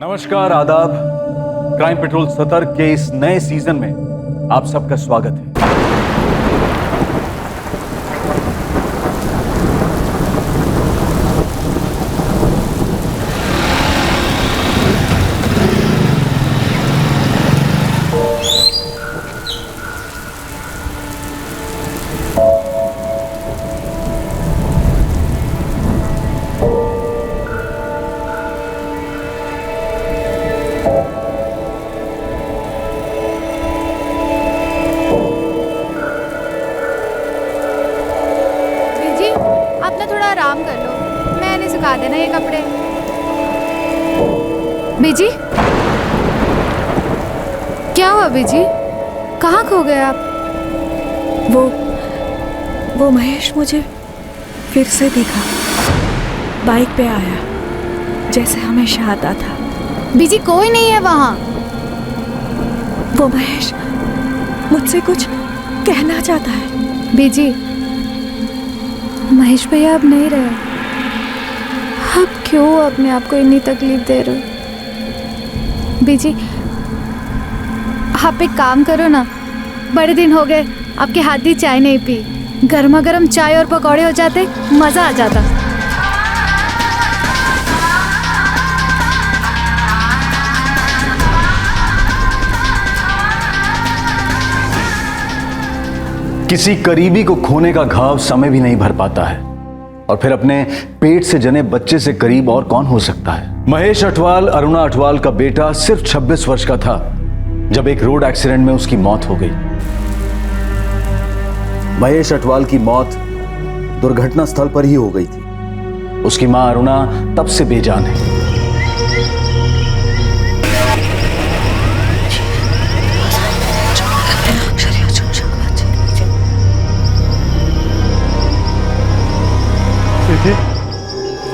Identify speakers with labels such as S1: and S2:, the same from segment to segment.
S1: नमस्कार, आदाब। Crime petrol सतर्क के इस नए सीजन में आप सबका स्वागत है।
S2: आराम कर लो, मैंने सुखा देना ये कपड़े। बीजी, क्या हुआ बीजी? कहाँ खो गए आप?
S3: वो महेश मुझे फिर से दिखा, बाइक पे आया जैसे हमेशा आता था।
S2: बीजी, कोई नहीं है वहाँ।
S3: वो महेश मुझसे कुछ कहना चाहता है।
S2: बीजी, महेश भैया अब नहीं रहे। अब क्यों अपने आप को इतनी तकलीफ दे रहे हो? बीजी, आप एक काम करो ना, बड़े दिन हो गए आपके हाथ की चाय नहीं पी। गर्मा गर्म चाय और पकौड़े हो जाते, मज़ा आ जाता।
S1: किसी करीबी को खोने का घाव समय भी नहीं भर पाता है, और फिर अपने पेट से जने बच्चे से करीब और कौन हो सकता है। महेश अठवाल अरुणा अठवाल का बेटा सिर्फ 26 वर्ष का था जब एक रोड एक्सीडेंट में उसकी मौत हो गई। महेश अठवाल की मौत दुर्घटना स्थल पर ही हो गई थी। उसकी मां अरुणा तब से बेजान है।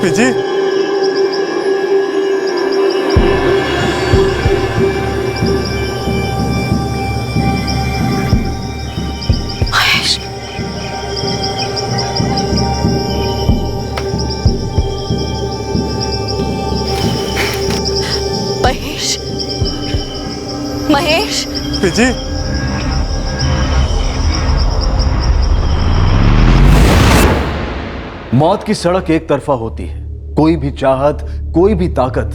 S4: पिजी,
S3: महेश, महेश, महेश,
S4: पिजी,
S1: मौत की सड़क एक तरफा होती है। कोई भी चाहत, कोई भी ताकत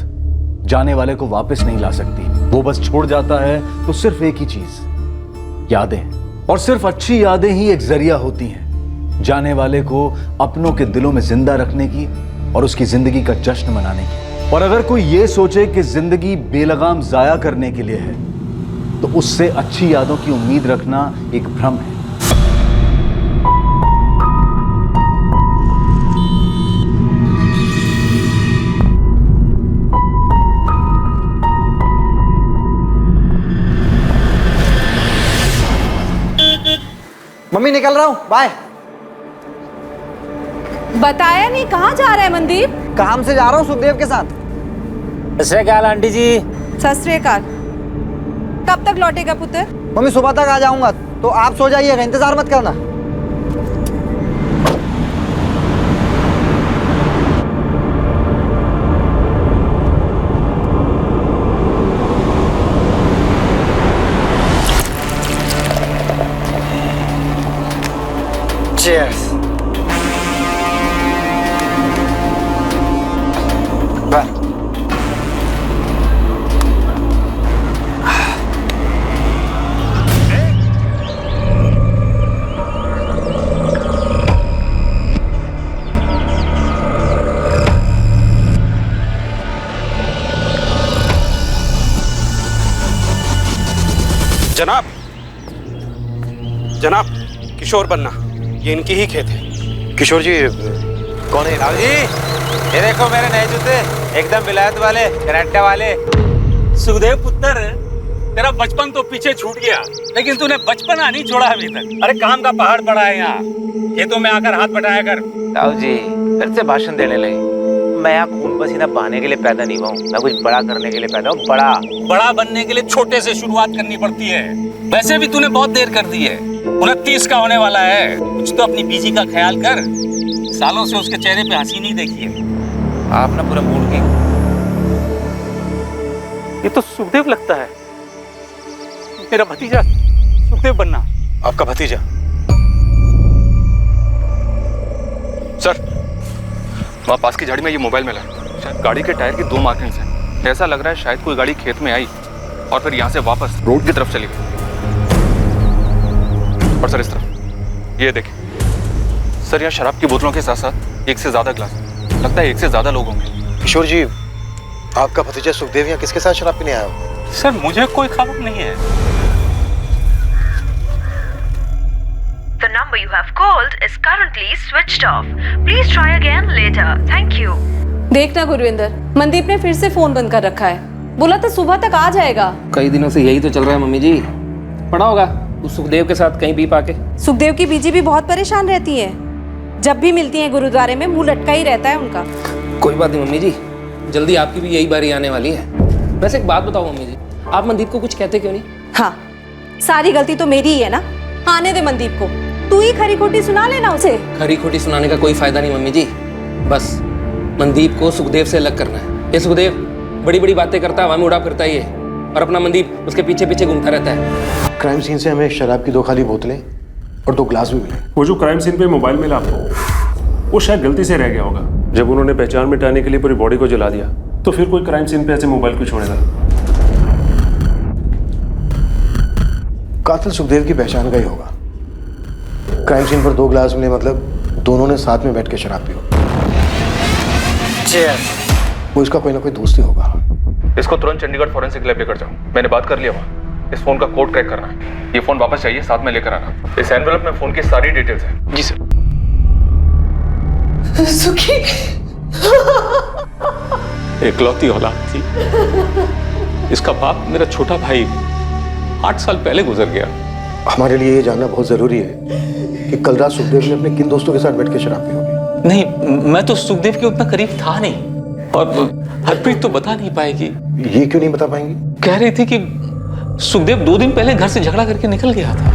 S1: जाने वाले को वापस नहीं ला सकती। वो बस छोड़ जाता है तो सिर्फ एक ही चीज, यादें। और सिर्फ अच्छी यादें ही एक जरिया होती हैं जाने वाले को अपनों के दिलों में जिंदा रखने की और उसकी जिंदगी का जश्न मनाने की। और अगर कोई ये सोचे कि जिंदगी बेलगाम जाया करने के लिए है, तो उससे अच्छी यादों की उम्मीद रखना एक भ्रम है।
S5: मम्मी निकल रहा हूँ, बाय।
S6: बताया नहीं, कहाँ जा रहा है मनदीप?
S5: काम से जा रहा हूँ सुखदेव के साथ।
S7: सत श्री अकाल आंटी जी।
S6: सत श्री अकाल। कब तक लौटेगा पुत्र?
S5: मम्मी सुबह तक आ जाऊंगा, तो आप सो जाइएगा, इंतजार मत करना। Cheers. Bye.
S4: जनाब, जनाब, किशोर बन्ना, ये इनकी ही खेत है। किशोर जी कौन है?
S7: राव जी, ये देखो मेरे नए जूते, एकदम विलायत वाले, कनाडा वाले।
S8: सुखदेव पुत्र, तेरा बचपन तो पीछे छूट गया, लेकिन तूने बचपना नहीं छोड़ा अभी तक। अरे काम का पहाड़ पड़ा है यहाँ, खेतों में आकर हाथ बटाया कर।
S7: राव जी फिर से भाषण देने लगे। मैं यहाँ खून पसीना बहाने के लिए पैदा नहीं हुआ हूँ, मैं कुछ बड़ा करने के लिए पैदा हूँ। बड़ा बनने के लिए छोटे से शुरुआत करनी पड़ती है। वैसे भी तूने बहुत देर कर दी है, 29 का होने वाला है। कुछ तो अपनी बीजी का ख्याल कर, सालों से उसके चेहरे पे हंसी नहीं देखी है। आप ना पूरा मूड की
S8: ये तो सुखदेव लगता है, मेरा भतीजा सुखदेव बन्ना।
S4: आपका भतीजा?
S9: सर, वहाँ पास की झाड़ी में ये मोबाइल मिला। शायद गाड़ी के टायर की 2 मार्किंग्स हैं। ऐसा लग रहा है शायद कोई गाड़ी खेत में आई और फिर यहाँ से वापस रोड की तरफ चली गई। और सर इस तरफ ये देखें सर, यहाँ शराब की बोतलों के साथ साथ 1 से ज़्यादा ग्लास, लगता है 1 से ज़्यादा लोग होंगे।
S4: किशोर जी, आपका भतीजा सुखदेव यहाँ किसके साथ शराब पीने आया हो?
S8: सर मुझे कोई खबर नहीं है।
S10: The number you have called is currently switched off. Please try again later. Thank you.
S6: देखना गुरविंदर, मनदीप ने फिर से फोन बंद कर रखा है। बोला था सुबह तक आ जाएगा।
S7: कई दिनों से यही तो चल रहा है मम्मी जी। पड़ा होगा उस सुखदेव के साथ कहीं बीप आके।
S6: सुखदेव की बीजी भी बहुत परेशान रहती है, जब भी मिलती हैं गुरुद्वारे में मुंह लटका ही रहता है उनका।
S7: कोई बात नहीं मम्मी जी, जल्दी आपकी भी यही बारी आने वाली है। वैसे एक बात बताओ मम्मी जी, आप मनदीप को कुछ कहते क्यों नहीं?
S6: हाँ, सारी गलती तो मेरी ही है ना। आने दे मनदीप को, तू ही खरी खोटी सुना लेना उसे।
S7: खरी खोटी सुनाने का कोई फायदा नहीं मम्मी जी, बस मनदीप को सुखदेव से अलग करना है। ये सुखदेव बड़ी बड़ी बातें करता है, हवा में उड़ा फिरता ही है, और अपना मनदीप उसके पीछे पीछे घूमता रहता है।
S4: क्राइम सीन से हमें शराब की 2 खाली बोतलें और 2 ग्लास भी मिले।
S11: वो जो क्राइम सीन पे मोबाइल मिला आपको, वो शायद गलती से रह गया होगा। जब उन्होंने पहचान मिटाने के लिए पूरी बॉडी को जला दिया, तो फिर कोई क्राइम सीन पे ऐसे मोबाइल क्यों छोड़ेगा?
S4: कातिल सुखदेव की पहचान का ही होगा। क्राइम सीन पर 2 ग्लास मिले, मतलब दोनों ने साथ में बैठ के शराब पी। वो इसका कोई ना कोई दोस्त ही होगा।
S9: इसको तुरंत चंडीगढ़ फॉरेंसिक लैब लेकर जाओ, मैंने बात कर लिया वहाँ। इस फोन का कोड क्रैक करना है। ये फोन वापस चाहिए, साथ में लेकर आना। इस एनवेलप में फोन की सारी डिटेल्स हैं।
S4: जी सर।
S6: सुखी
S8: एकलौती औलाद थी। इसका बाप मेरा छोटा भाई 8 साल पहले गुजर गया।
S4: हमारे लिए ये जानना बहुत जरूरी है कि कल रात सुखदेव ने अपने किन दोस्तों के साथ बैठ के शराब पी होगी।
S8: नहीं, मैं तो सुखदेव के उतना करीब था नहीं, और हरप्रीत तो बता नहीं पाएगी।
S4: ये क्यों नहीं बता पाएंगी?
S8: कह रही थी कि सुखदेव 2 दिन पहले घर से झगड़ा करके निकल गया था।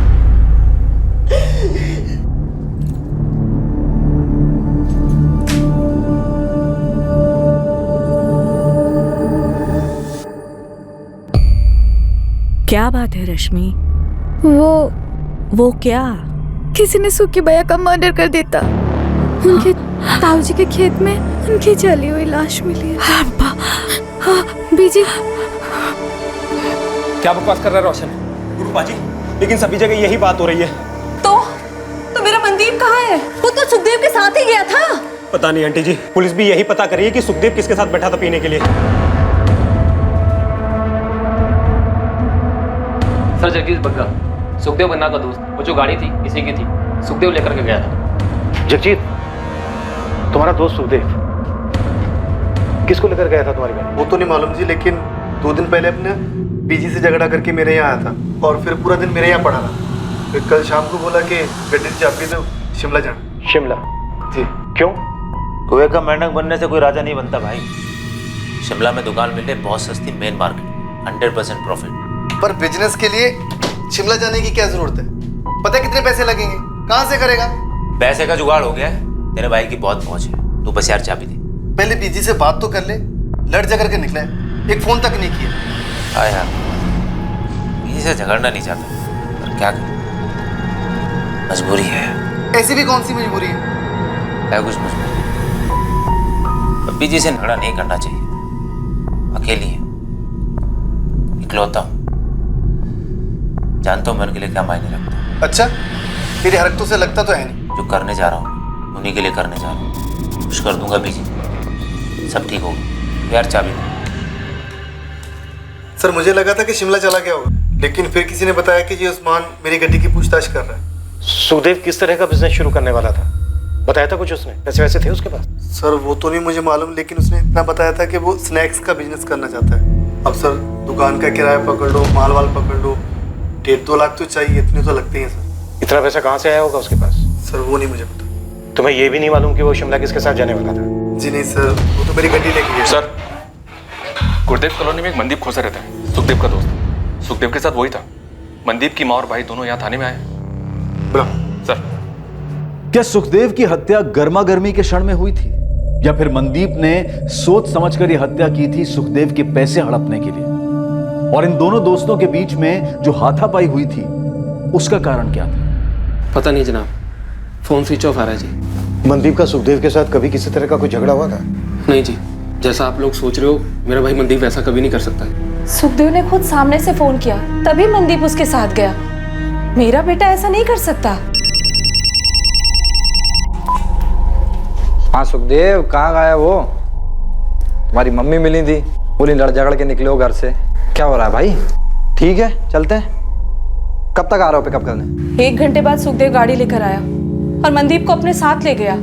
S3: क्या बात है रश्मि?
S2: वो
S3: क्या?
S2: किसी ने सुखी भैया का मर्डर कर देता। उनके ताऊजी के खेत में उनकी जली हुई लाश मिली है। हाँ, बीजी।
S7: क्या बकवास कर रहा है रोशन?
S5: गुरुपा जी, लेकिन सभी जगह यही बात हो रही है।
S6: तो मेरा मनदीप कहाँ है? वो तो सुखदेव के साथ ही गया था।
S5: पता नहीं आंटी जी, पुलिस भी यही पता कर रही है कि सुखदेव किसके साथ बैठा था पीने के लिए।
S7: सर जगदीश बग्गा, सुखदेव बन्ना का दोस्त। वो जो गाड़ी थी इसी की थी, सुखदेव लेकर के गया था।
S4: जगजीत, तुम्हारा दोस्त सुखदेव किसको लेकर गया था तुम्हारी गाड़ी?
S12: वो तो नहीं मालूम जी, लेकिन 2 दिन पहले अपने बीजी से झगड़ा करके मेरे यहाँ आया था और फिर पूरा दिन मेरे यहाँ पड़ा रहा। फिर कल शाम को बोला कि गड्डी की चाबी दो, शिमला जाना।
S4: शिमला?
S12: जी।
S4: क्यों?
S13: कुएं का मेंढक बनने से कोई राजा नहीं बनता भाई। शिमला में दुकान मिले बहुत सस्ती, मेन मार्केट, 100% प्रॉफिट।
S12: पर बिजनेस के लिए शिमला जाने की क्या जरूरत है? पता है कितने पैसे लगेंगे? कहाँ से करेगा?
S13: पैसे का जुगाड़ हो गया है, तेरे भाई की बहुत पहुंच है। तू बस यार चाबी दे।
S12: पहले बीजी से बात तो कर ले। लड़ झगड़ के निकला है, एक फोन तक नहीं किया।
S13: हाँ यार, बीजी से झगड़ना नहीं चाहता, पर क्या करूं, मजबूरी है।
S12: ऐसी भी कौन सी मजबूरी है?
S13: कुछ मजबूरी। अब बीजी से झगड़ा नहीं करना चाहिए। अकेली है, इकलौता हूं, जानता हूं मैं उनके लिए क्या मायने रखता हूं।
S12: अच्छा, तेरी हरकतों से लगता तो है नहीं।
S13: जो करने जा रहा हूँ उन्हीं के लिए करने जा रहा हूँ। खुश कर दूंगा बीजी, सब ठीक होगा। यार चाबी दे।
S12: सर, मुझे लगा था कि शिमला चला गया होगा, लेकिन फिर किसी ने बताया कि ये उस्मान मेरी गड्डी की पूछताछ कर रहा है।
S4: सुखदेव किस तरह का बिजनेस शुरू करने वाला था? बताया था कुछ उसने? पैसे वैसे थे उसके पास?
S12: सर वो तो नहीं मुझे मालूम, लेकिन उसने इतना बताया था कि वो स्नैक्स का बिजनेस करना चाहता है। अब सर, दुकान का किराया पकड़ लो, माल वाल पकड़ लो, 1.5-2 लाख तो चाहिए, इतने तो लगते हैं सर।
S4: इतना पैसा कहाँ से आया होगा उसके पास?
S12: सर वो नहीं मुझे पता।
S4: तुम्हें ये भी नहीं मालूम कि वो शिमला किसके साथ जाने वाला था?
S12: जी नहीं सर, वो तो मेरी गड्डी लेके गया।
S9: सर, गुरुदेव कॉलोनी में एक मनदीप खोसा रहता है, सुखदेव का दोस्त। सुखदेव के साथ वही था। मनदीप की माँ और भाई दोनों यहाँ थाने में आए। सर,
S1: क्या सुखदेव की हत्या गर्मा गर्मी के क्षण में हुई थी, या फिर मनदीप ने सोच समझकर यह हत्या की थी सुखदेव के पैसे हड़पने के लिए? और इन दोनों दोस्तों के बीच में जो हाथापाई हुई थी उसका कारण क्या था?
S14: पता नहीं जनाब, फोन स्विच ऑफ आ रहा है जी।
S4: मनदीप का सुखदेव के साथ कभी किसी तरह का कोई झगड़ा हुआ था?
S14: नहीं जी, जैसा आप लोग सोच रहे हो मेरा भाई मनदीप वैसा कभी नहीं कर सकता है।
S6: सुखदेव ने खुद सामने से फोन किया, तभी मनदीप उसके साथ गया। मेरा बेटा ऐसा नहीं कर सकता।
S5: हाँ सुखदेव, कहाँ गया वो? तुम्हारी मम्मी मिली थी, बोली लड़ झगड़ के निकले हो घर से। क्या हो रहा है भाई? ठीक है, चलते हैं। कब तक आ रहे हो पिकअप करने?
S6: 1 घंटे बाद सुखदेव गाड़ी लेकर आया और मनदीप को अपने साथ ले गया।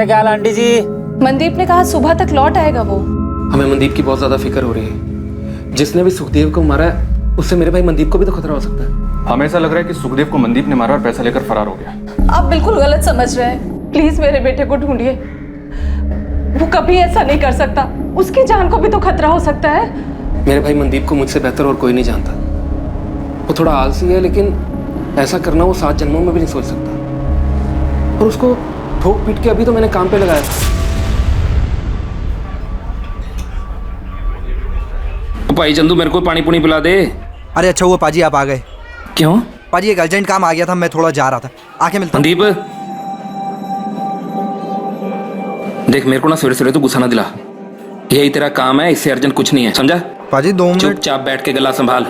S13: क्या आंटी जी?
S6: मनदीप ने कहा सुबह तक लौट आएगा वो।
S14: हमें मनदीप की बहुत ज्यादा फिक्र हो रही है। जिसने भी सुखदेव को मारा है उससे मेरे भाई मनदीप को भी तो खतरा हो सकता है।
S9: हमें ऐसा लग रहा है कि सुखदेव को मनदीप ने मारा और पैसा लेकर फरार हो गया।
S6: आप बिल्कुल गलत समझ रहे हैं। प्लीज मेरे बेटे को ढूंढिए, वो कभी ऐसा नहीं कर सकता। उसकी जान को भी तो खतरा हो सकता है।
S14: मेरे भाई मनदीप को मुझसे बेहतर और कोई नहीं जानता। वो थोड़ा आलसी है, लेकिन ऐसा करना वो 7 जन्मों में भी नहीं सोच सकता। और उसको ठोक पीट के अभी तो मैंने काम पे लगाया था। भाई चंदू, मेरे को पानी पुनी पिला दे।
S5: अरे अच्छा हुआ पाजी आप आ गए।
S14: क्यों?
S5: पाजी एक अर्जेंट काम आ गया था, मैं थोड़ा जा रहा था। आके मिलता हूं।
S14: मनदीप देख, मेरे को ना सवेरे सवेरे तो गुस्सा ना दिला। यही तेरा काम है, इससे अर्जेंट कुछ नहीं है, समझा?
S5: पाजी 2 मिनट।
S14: चुपचाप बैठ के गला संभाल।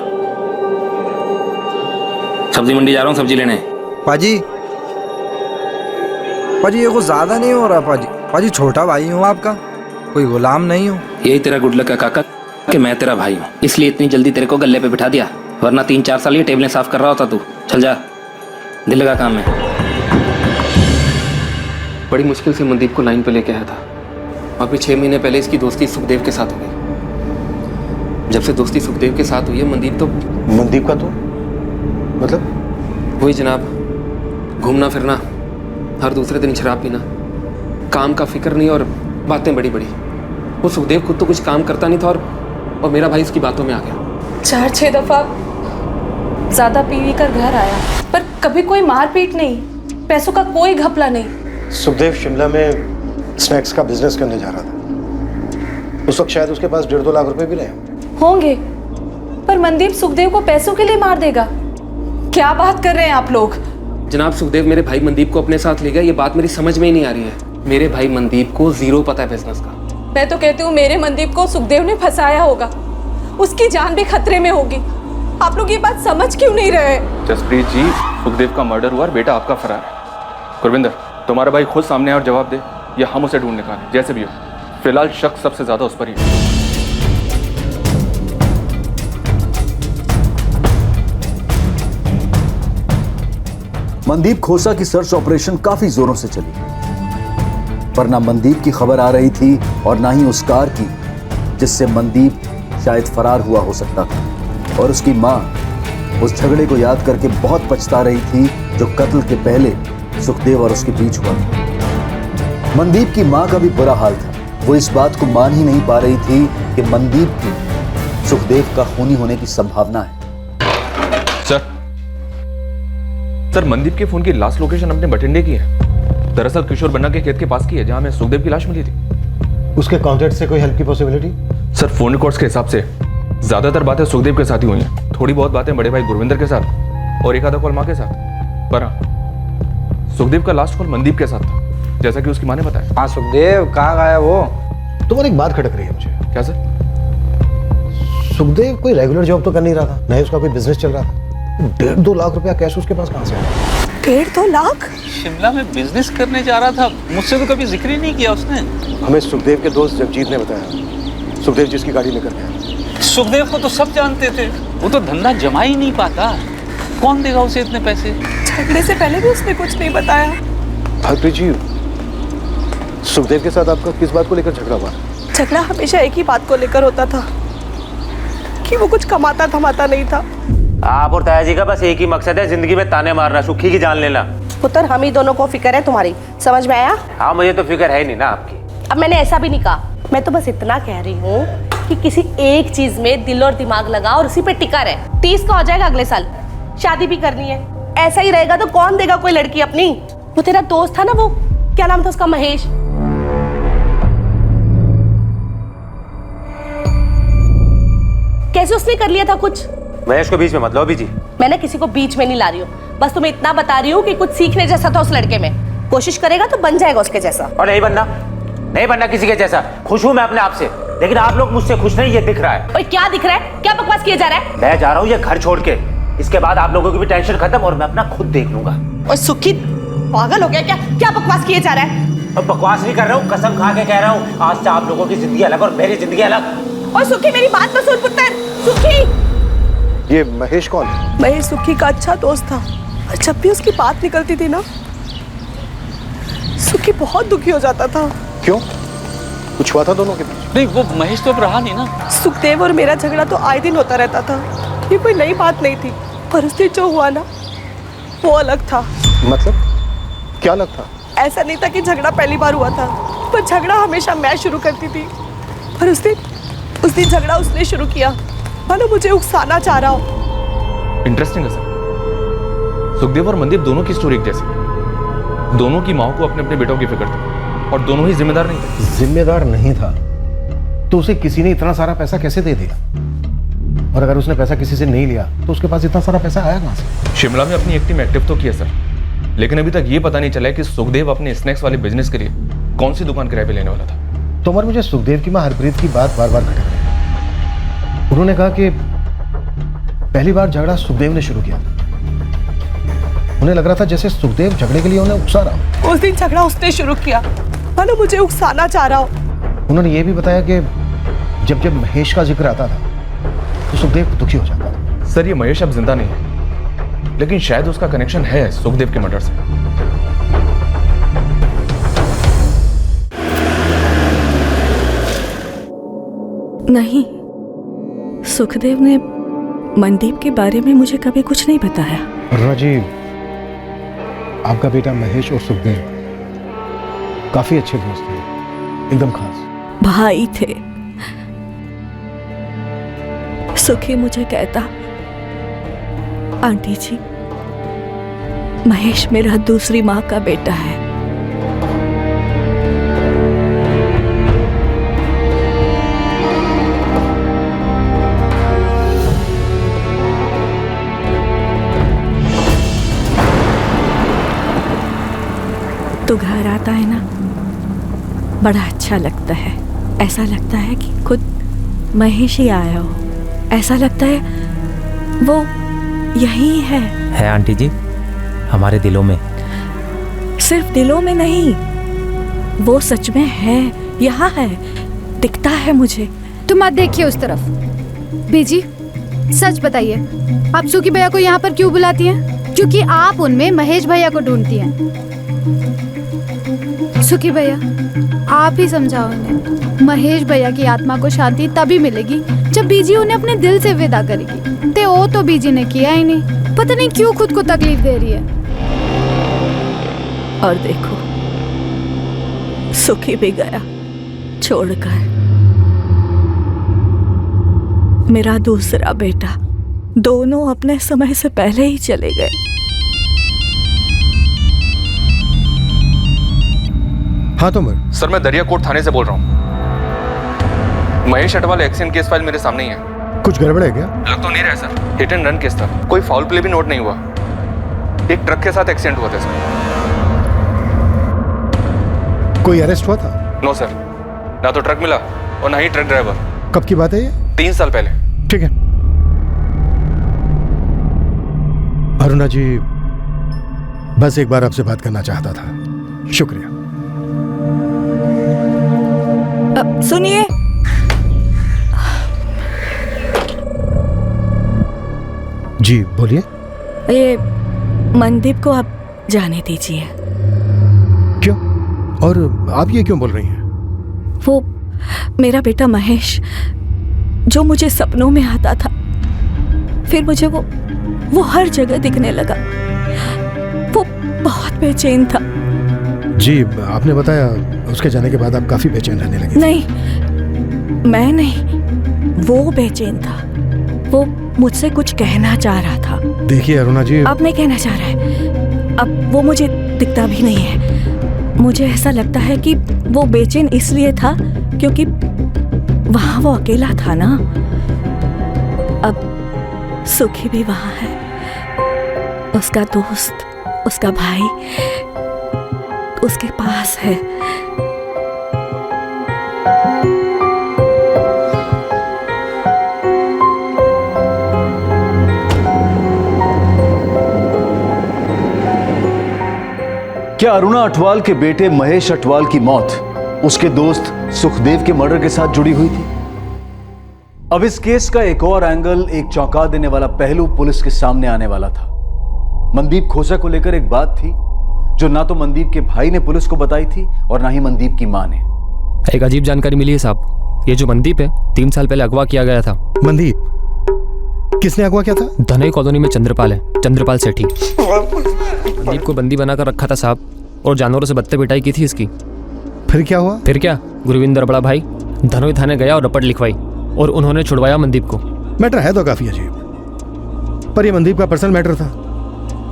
S14: सब्जी मंडी जा रहा हूँ सब्जी लेने।
S5: पाजी पाजी ये कुछ ज्यादा नहीं हो रहा पाजी? पाजी छोटा भाई हूँ आपका, कोई गुलाम नहीं हूँ।
S14: यही तेरा गुड लक है काका कि मैं तेरा भाई हूँ, इसलिए इतनी जल्दी तेरे को गले पे बिठा दिया, वरना 3-4 साल ये टेबलें साफ कर रहा होता तू। चल जा, दिल लगा काम में। बड़ी मुश्किल से मनदीप को लाइन पे लेके आया था। अभी 6 महीने पहले इसकी दोस्ती सुखदेव के साथ हो गई। जब से दोस्ती सुखदेव के साथ हुई है, मनदीप तो
S4: मनदीप का तो मतलब
S14: वही जनाब, घूमना फिरना, हर दूसरे दिन शराब पीना, काम का फिक्र नहीं और बातें बड़ी बड़ी। वो सुखदेव खुद तो कुछ काम करता नहीं था और मेरा भाई इसकी बातों में आ गया।
S6: 4-6 दफा ज्यादा पी कर घर आया, पर कभी कोई मारपीट नहीं, पैसों का कोई घपला नहीं।
S4: सुखदेव शिमला में स्नैक्स का बिजनेस करने जा रहा था। उस वक्त शायद उसके पास 1.5-2 लाख रुपए भी रहे
S6: होंगे, पर मनदीप सुखदेव को पैसों के लिए मार देगा? क्या बात कर रहे हैं आप लोग?
S14: जनाब, सुखदेव मेरे भाई मनदीप को अपने साथ ले गया, ये बात मेरी समझ में ही नहीं आ रही है। मेरे भाई मनदीप को 0 पता है बिजनेस का।
S6: मैं तो कहती हूँ मेरे मनदीप को सुखदेव ने फंसाया होगा, उसकी जान भी खतरे में होगी। आप लोग ये बात समझ क्यों नहीं रहे?
S9: जसप्रीत जी, सुखदेव का मर्डर हुआ और बेटा आपका फरार है। गुरविंदर, तुम्हारा भाई खुद सामने आए और जवाब दे, या हम उसे ढूंढ निकालें, जैसे भी हो। फिलहाल शक सबसे ज्यादा उस पर ही है।
S1: मनदीप खोसा की सर्च ऑपरेशन काफी जोरों से चली, पर ना मनदीप की खबर आ रही थी और ना ही उस कार की जिससे मनदीप शायद फरार हुआ हो सकता था। और उसकी मां उस झगड़े को याद करके बहुत पछता रही थी जो कत्ल के पहले सुखदेव और उसके बीच हुआ था। मनदीप की मां का भी बुरा हाल था। वो इस बात को मान ही नहीं पा रही थी कि मनदीप की सुखदेव का खूनी होने की संभावना है।
S9: सर, मनदीप के फोन की लास्ट लोकेशन अपने बठिंडे की है। दरअसल किशोर बन्ना के खेत के पास की है, जहां में सुखदेव की लाश मिली थी।
S4: उसके कॉन्टैक्ट से कोई हेल्प की पॉसिबिलिटी?
S9: सर, फोन रिकॉर्ड्स के हिसाब से ज्यादातर बातें सुखदेव के साथ ही हुई हैं। थोड़ी बहुत बातें बड़े भाई गुरविंदर के साथ और एक आधा कॉल माँ के साथ। पर हाँ, सुखदेव का लास्ट कॉल मनदीप के साथ था, जैसा कि उसकी माँ ने बताया।
S5: हाँ सुखदेव, कहाँ गया वो?
S4: तुम्हारी एक बात खटक रही है मुझे।
S9: क्या सर?
S4: सुखदेव कोई रेगुलर जॉब तो कर नहीं रहा था, न ही उसका कोई बिजनेस चल रहा था। 1.5-2 लाख रुपया कैश उसके पास कहाँ से आया?
S3: 1.5-2 लाख?
S8: शिमला में बिजनेस करने जा रहा था, मुझसे तो कभी जिक्र ही नहीं किया उसने।
S4: हमें सुखदेव के दोस्त जगजीत ने बताया, सुखदेव जिसकी गाड़ी लेकर गया।
S8: सुखदेव को तो सब जानते थे, वो तो धंधा जमा ही नहीं पाता। कौन देगा उसे इतने पैसे?
S3: झगड़े से पहले भी उसने कुछ नहीं बताया।
S4: हरप्रीत जी, सुखदेव के साथ आपका किस बात को लेकर झगड़ा हुआ?
S3: झगड़ा हमेशा एक ही बात को लेकर होता था कि वो कुछ कमाता धमाता नहीं था।
S13: आप और ताया जी का बस एक ही मकसद है, जिंदगी में ताने मारना, सुखी की जान लेना।
S6: पुत्र, हम ही दोनों को फिक्र है तुम्हारी, समझ में आया?
S13: हाँ, मुझे तो फिक्र है ही नहीं ना आपकी।
S6: अब मैंने ऐसा भी नहीं कहा, मैं तो बस इतना कह रही हूँ कि किसी एक चीज में दिल और दिमाग लगा और उसी पे टिका रहे। 30 का हो जाएगा अगले साल, शादी भी करनी है। ऐसा ही रहेगा तो कौन देगा कोई लड़की अपनी? वो तेरा दोस्त था ना, वो क्या नाम था उसका, महेश, कैसे उसने कर लिया था कुछ?
S7: महेश को बीच में मत लो बीजी।
S6: मैं ना किसी को बीच में नहीं ला रही हूँ, बस तुम्हें इतना बता रही हूँ कि कुछ सीखने जैसा था उस लड़के में। कोशिश करेगा तो बन जाएगा उसके जैसा।
S7: और नहीं बनना किसी के जैसा। खुश हूं मैं अपने आप से, लेकिन आप लोग मुझसे खुश नहीं, ये दिख रहा है।
S6: और क्या दिख रहा है? क्या बकवास किया जा रहा है?
S7: मैं जा रहा हूँ ये घर छोड़ के। इसके बाद आप लोगों की भी टेंशन खत्म और मैं अपना खुद देख लूंगा।
S6: और सुखी पागल हो गया क्या? क्या बकवास किए जा रहा है?
S7: और बकवास नहीं कर रहा हूँ, कसम खा के कह रहा हूँ, आज से आप लोगों की जिंदगी अलग और मेरी जिंदगी अलग।
S6: और सुखी मेरी बात तो सुन पुत्र। सुखी,
S4: ये महेश कौन है?
S6: महेश सुखी का अच्छा दोस्त था और जब भी उसकी बात निकलती थी ना, सुखी बहुत दुखी हो जाता था।
S4: क्यों? कुछ हुआ था दोनों के बीच?
S8: नहीं, वो महेश तो अब रहा नहीं ना।
S6: सुखदेव और मेरा झगड़ा तो आए दिन होता रहता था, ये कोई नई बात नहीं थी। पर उस दिन जो हुआ ना, वो अलग था।
S4: मतलब क्या अलग था?
S6: ऐसा नहीं था कि झगड़ा पहली बार हुआ था, पर झगड़ा हमेशा मैं शुरू करती थी। पर उस दिन झगड़ा उसने शुरू किया, मानो मुझे उकसाना चाह रहा हो।
S9: इंटरेस्टिंग है सर। सुखदेव और मनदीप दोनों की स्टोरी एक जैसी। दोनों की माँ को अपने अपने बेटों की फिक्र थी और दोनों ही जिम्मेदार नहीं थे।
S4: जिम्मेदार नहीं था तो उसे किसी ने इतना सारा पैसा कैसे दे दिया? और अगर उसने पैसा किसी से नहीं लिया तो उसके पास इतना सारा पैसा आया कहां से?
S9: शिमला में अपनी एक टीम एक्टिव तो किया सर, लेकिन अभी तक ये पता नहीं चला है कि सुखदेव अपने स्नैक्स वाले बिजनेस के लिए कौन सी दुकान किराए पे लेने वाला था।
S4: तो मुझे सुखदेव की मां हरप्रीत की बात बार बार खटक रही है। उन्होंने कहा कि पहली बार झगड़ा सुखदेव ने शुरू किया। उन्हें लग रहा था जैसे सुखदेव झगड़े के लिए उन्हें उकसा रहा हो।
S6: उस दिन झगड़ा उसने शुरू किया, मानो मुझे उकसाना चाह रहा हो।
S4: उन्होंने ये भी बताया कि जब जब महेश का जिक्र आता था तो सुखदेव दुखी हो जाता था।
S9: सर ये महेश अब जिंदा नहीं है, लेकिन शायद उसका कनेक्शन है सुखदेव के मर्डर से।
S3: नहीं, सुखदेव ने मनदीप के बारे में मुझे कभी कुछ नहीं बताया।
S4: अरुणा जी, आपका बेटा महेश और सुखदेव काफी अच्छे दोस्त थे, एकदम खास
S3: भाई थे। सुखी मुझे कहता, आंटी जी, महेश मेरा दूसरी माँ का बेटा है। तो घर आता है ना, बड़ा अच्छा लगता है। ऐसा लगता है कि खुद महेश ही आया हो। ऐसा लगता है वो यही है
S13: आंटी जी, हमारे दिलों में।
S3: सिर्फ दिलों में नहीं, वो सच में है, यहाँ है, दिखता है मुझे।
S2: तुम मत देखिए उस तरफ। बीजी, सच बताइए, आप सुखी भैया को यहाँ पर क्यों बुलाती हैं? क्योंकि आप उनमें महेश भैया को ढूंढती हैं। सुखी भैया, आप ही समझाओ उन्हें। महेश भैया की आत्मा को शांति तभी मिलेगी जब बीजी उन्हें अपने दिल से विदा करेगी। ते वो तो बीजी ने किया ही नहीं, पता नहीं क्यों खुद को तकलीफ दे रही है।
S3: और देखो, सुखी भी गया छोड़कर। मेरा दूसरा बेटा, दोनों अपने समय से पहले ही चले गए।
S4: हाँ तो
S9: सर, मैं दरियाकोट थाने से बोल रहा हूँ। Mahesh Atwal accident case file मेरे सामने ही है।
S4: कुछ गड़बड़ है क्या?
S9: लग तो नहीं रहा है sir, hit and run case था। कोई फाउल प्ले भी नोट नहीं हुआ। एक ट्रक के साथ एक्सीडेंट हुआ था सर।
S4: कोई अरेस्ट हुआ था?
S9: नो सर, ना तो ट्रक मिला और ना ही ट्रक ड्राइवर।
S4: कब की बात है ये?
S9: 3 साल पहले।
S4: ठीक है अरुणा जी, बस एक बार आपसे बात करना चाहता था। शुक्रिया।
S3: सुनिए,
S4: जी बोलिए।
S3: ये मनदीप को आप जाने दीजिए।
S4: क्यों? और आप ये क्यों बोल रही हैं?
S3: वो मेरा बेटा महेश, जो मुझे सपनों में आता था, फिर मुझे वो हर जगह दिखने लगा। वो बहुत बेचैन था।
S4: जी, आपने बताया उसके जाने के बाद आप काफी बेचैन रहने लगे।
S3: नहीं, मैं नहीं, वो बेचैन था। वो मुझसे कुछ कहना चाह रहा था।
S4: देखिए अरुणा जी,
S3: अब नहीं कहना चाह रहा है। अब वो मुझे दिखता भी नहीं है। मुझे ऐसा लगता है कि वो बेचैन इसलिए था क्योंकि वहां वो अकेला था ना। अब सुखी भी वहां है, उसका दोस्त, उसका भाई उसके पास है।
S1: क्या अरुणा अटवाल के बेटे महेश अटवाल की मौत उसके दोस्त सुखदेव के मर्डर के साथ जुड़ी हुई थी? अब इस केस का एक और एंगल, एक चौंका देने वाला पहलू पुलिस के सामने आने वाला था। मनदीप खोसा को लेकर एक बात थी जो ना तो मनदीप के भाई ने पुलिस को बताई थी और ना ही मनदीप की मां ने।
S15: एक अजीब जानकारी मिली है साहब। ये जो मनदीप है 3 साल पहले अगवा किया गया था।
S4: मनदीप? किसने अगवा किया था?
S15: धनई कॉलोनी में चंद्रपाल है, चंद्रपाल सेठी। मनदीप को बंदी बनाकर रखा था साहब, और जानवरों से बत्ते पिटाई की थी इसकी।
S4: फिर क्या हुआ?
S15: फिर क्या, गुरविंदर बड़ा भाई धनोई थाने गया और रपट लिखवाई और उन्होंने छुड़वाया मनदीप को।
S4: मैटर है तो काफी अजीब, पर यह मनदीप का पर्सनल मैटर था।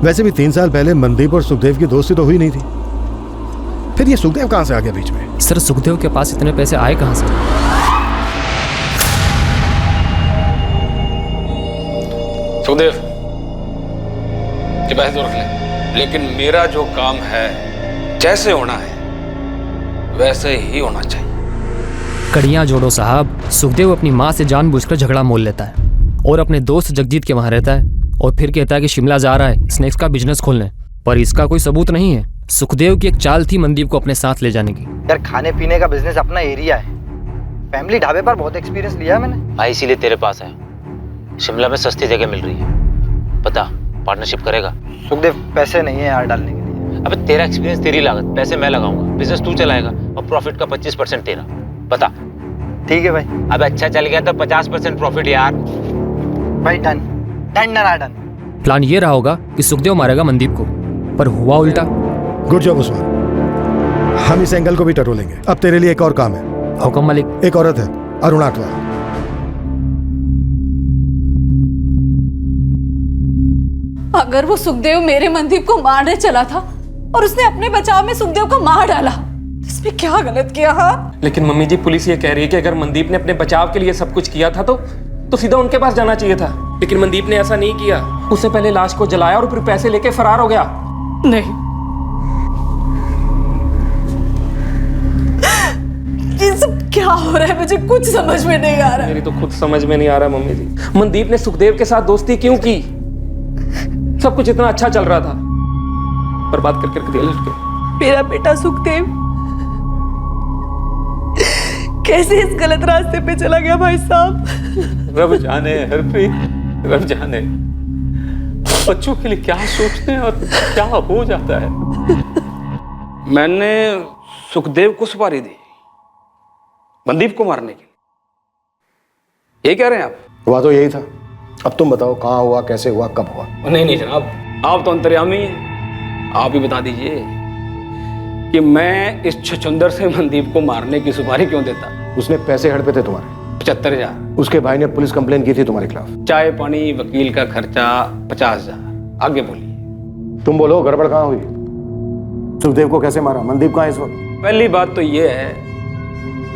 S4: वैसे भी 3 साल पहले मनदीप और सुखदेव की दोस्ती तो हुई नहीं थी। फिर ये सुखदेव कहां से आ गया बीच में?
S15: सर सुखदेव के पास इतने पैसे आए कहां से?
S8: सुखदेव ये पैसे तो रख ले, लेकिन मेरा जो काम है जैसे होना है वैसे ही होना चाहिए।
S15: कड़ियां जोड़ो साहब। सुखदेव अपनी माँ से जानबूझकर झगड़ा मोल लेता है और अपने दोस्त जगजीत के वहां रहता है और फिर कहता है कि शिमला जा रहा है स्नैक्स का बिजनेस खोलने, पर इसका कोई सबूत नहीं है। सुखदेव की एक चाल थी मनदीप को अपने साथ ले जाने की।
S5: यार खाने पीने का बिजनेस अपना एरिया है, फैमिली ढाबे पर बहुत एक्सपीरियंस लिया है मैंने।
S13: भाई इसीलिए तेरे पास है। शिमला में सस्ती जगह मिल रही है, पता पार्टनरशिप करेगा?
S5: सुखदेव पैसे नहीं है यार डालने के लिए।
S13: अबे तेरा एक्सपीरियंस, तेरी लागत, पैसे मैं लगाऊंगा, बिजनेस तू चलाएगा और प्रॉफिट का 25% तेरा। बता।
S5: ठीक है भाई।
S13: अब अच्छा चल गया तो 50% प्रॉफिट यार।
S5: भाई डन डन ना डन।
S15: प्लान ये रहा होगा कि सुखदेव मारेगा मनदीप को, पर हुआ उल्टा।
S4: गुड जॉब उस्मान, हम इस एंगल को भी टटोलेंगे। अब तेरे लिए एक और काम है।
S15: हुक्म मालिक।
S4: एक औरत है अरुणा अटवाल।
S16: अगर वो सुखदेव मेरे मनदीप को मारने चला था और उसने अपने बचाव में सुखदेव को मार डाला, इसमें क्या गलत किया? हाँ
S14: लेकिन मम्मी जी पुलिस ये कह रही है कि अगर मनदीप ने अपने बचाव के लिए सब कुछ किया था तो सीधा उनके पास जाना चाहिए था, लेकिन मनदीप ने ऐसा नहीं किया। उससे पहले लाश को जलाया और फिर पैसे लेके फरार हो गया।
S16: नहीं, ये सब क्या हो रहा है? मुझे कुछ समझ में नहीं आ रहा।
S14: मेरी तो खुद समझ में नहीं आ रहा मम्मी जी। मनदीप ने सुखदेव के साथ दोस्ती क्यों की? सब कुछ इतना अच्छा चल रहा था, बर्बाद करके रख दिया लड़के।
S16: मेरा बेटा सुखदेव कैसे इस गलत रास्ते पे चला गया भाई साहब?
S8: रब जाने हरप्रीत, रब जाने बच्चों के लिए क्या सोचते हैं और क्या हो जाता है। मैंने सुखदेव को सुपारी दी मनदीप को मारने की, ये कह रहे हैं आप?
S4: हुआ तो यही था। अब तुम बताओ कहाँ हुआ, कैसे हुआ, कब हुआ?
S8: नहीं जनाब, आप तो अंतर्यामी हैं। आप ही बता दीजिए कि मैं इस छछुंदर से मनदीप को मारने की सुपारी क्यों देता?
S4: उसने पैसे हड़पे थे तुम्हारे
S8: 75,000।
S4: उसके भाई ने पुलिस कंप्लेन की थी तुम्हारे खिलाफ।
S8: चाय पानी वकील का खर्चा 50,000। आगे बोलिए।
S4: तुम बोलो गड़बड़ कहाँ हुई? सुखदेव को कैसे मारा? मनदीप कहाँ है इस वक्त?
S8: पहली बात तो ये है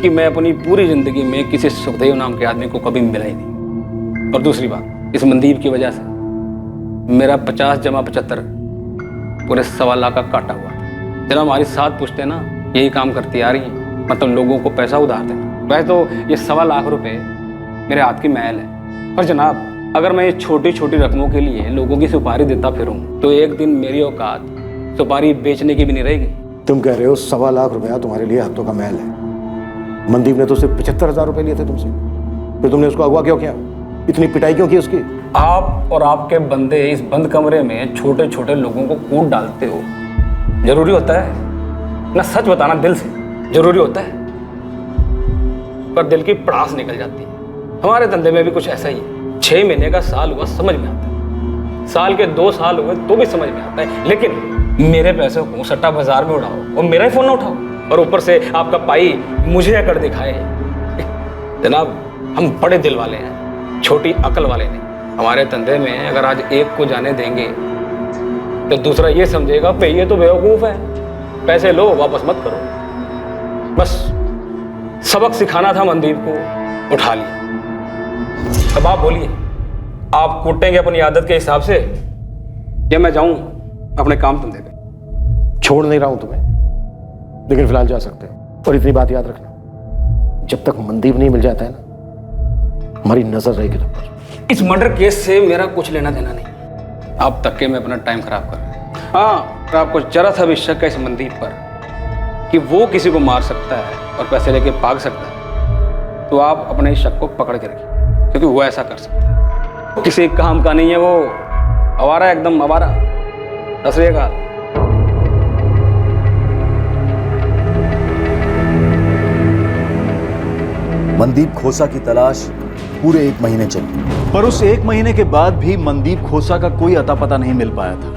S8: कि मैं अपनी पूरी जिंदगी में किसी सुखदेव नाम के आदमी को कभी मिला ही नहीं, और दूसरी बात इस मनदीप की वजह से मेरा 50 जमा 75 पूरे 1.25 लाख का काटा हुआ। जरा हमारी 7 पुश्तें ना यही काम करती आ रही हैं, मतलब लोगों को पैसा उधार देना। वैसे तो ये 1.25 लाख रुपए मेरे हाथ की महल है, पर जनाब अगर मैं ये छोटी छोटी रकमों के लिए लोगों की सुपारी देता फिरूं तो एक दिन मेरी औकात सुपारी बेचने की भी नहीं रहेगी।
S4: तुम कह रहे हो 1.25 लाख रुपया तुम्हारे लिए हाथों का महल है। मनदीप ने तो सिर्फ 75,000 रुपए लिए थे तुमसे, फिर तुमने उसको अगवा क्यों किया? इतनी पिटाई क्यों की उसकी?
S8: आप और आपके बंदे इस बंद कमरे में छोटे छोटे लोगों को कूट डालते हो। जरूरी होता है ना सच बताना दिल से? जरूरी होता है, पर दिल की पड़ास निकल जाती है। हमारे धंधे में भी कुछ ऐसा ही है। 6 महीने का साल हुआ समझ में आता है, साल के 2 साल हुए तो भी समझ में आता है, लेकिन मेरे पैसे को सट्टा बाजार में उड़ाओ और मेरा ही फोन ना उठाओ, और ऊपर से आपका पाई मुझे अकड़ दिखाए। जनाब हम बड़े दिल वाले हैं, छोटी अकल वाले नहीं। हमारे धंधे में अगर आज एक को जाने देंगे तो दूसरा ये समझेगा पे ये तो बेवकूफ है, पैसे लो वापस मत करो। बस सबक सिखाना था मनदीप को, उठा लिया। अब आप बोलिए आप कूटेंगे अपनी आदत के हिसाब से या मैं जाऊं अपने काम धंधे पे?
S4: छोड़ नहीं रहा हूं तुम्हें, लेकिन फिलहाल जा सकते हो। और इतनी बात याद रखना, जब तक मनदीप नहीं मिल जाता है ना, हमारी नजर रहेगी तुम पर।
S8: इस मर्डर केस से मेरा कुछ लेना देना नहीं। आप तक के मैं अपना टाइम खराब कर रहा हूं। हाँ, अगर आपको जरा सा भी शक है इस मनदीप पर कि वो किसी को मार सकता है और पैसे लेके भाग सकता है, तो आप अपने शक को पकड़ के रखिए, क्योंकि वो ऐसा कर सकता है। किसी काम का नहीं है वो, आवारा, एकदम आवारा। रसरेगा
S1: मनदीप खोसा की तलाश पूरे 1 महीने चली, पर उस 1 महीने के बाद भी मनदीप खोसा का कोई अता पता नहीं मिल पाया था।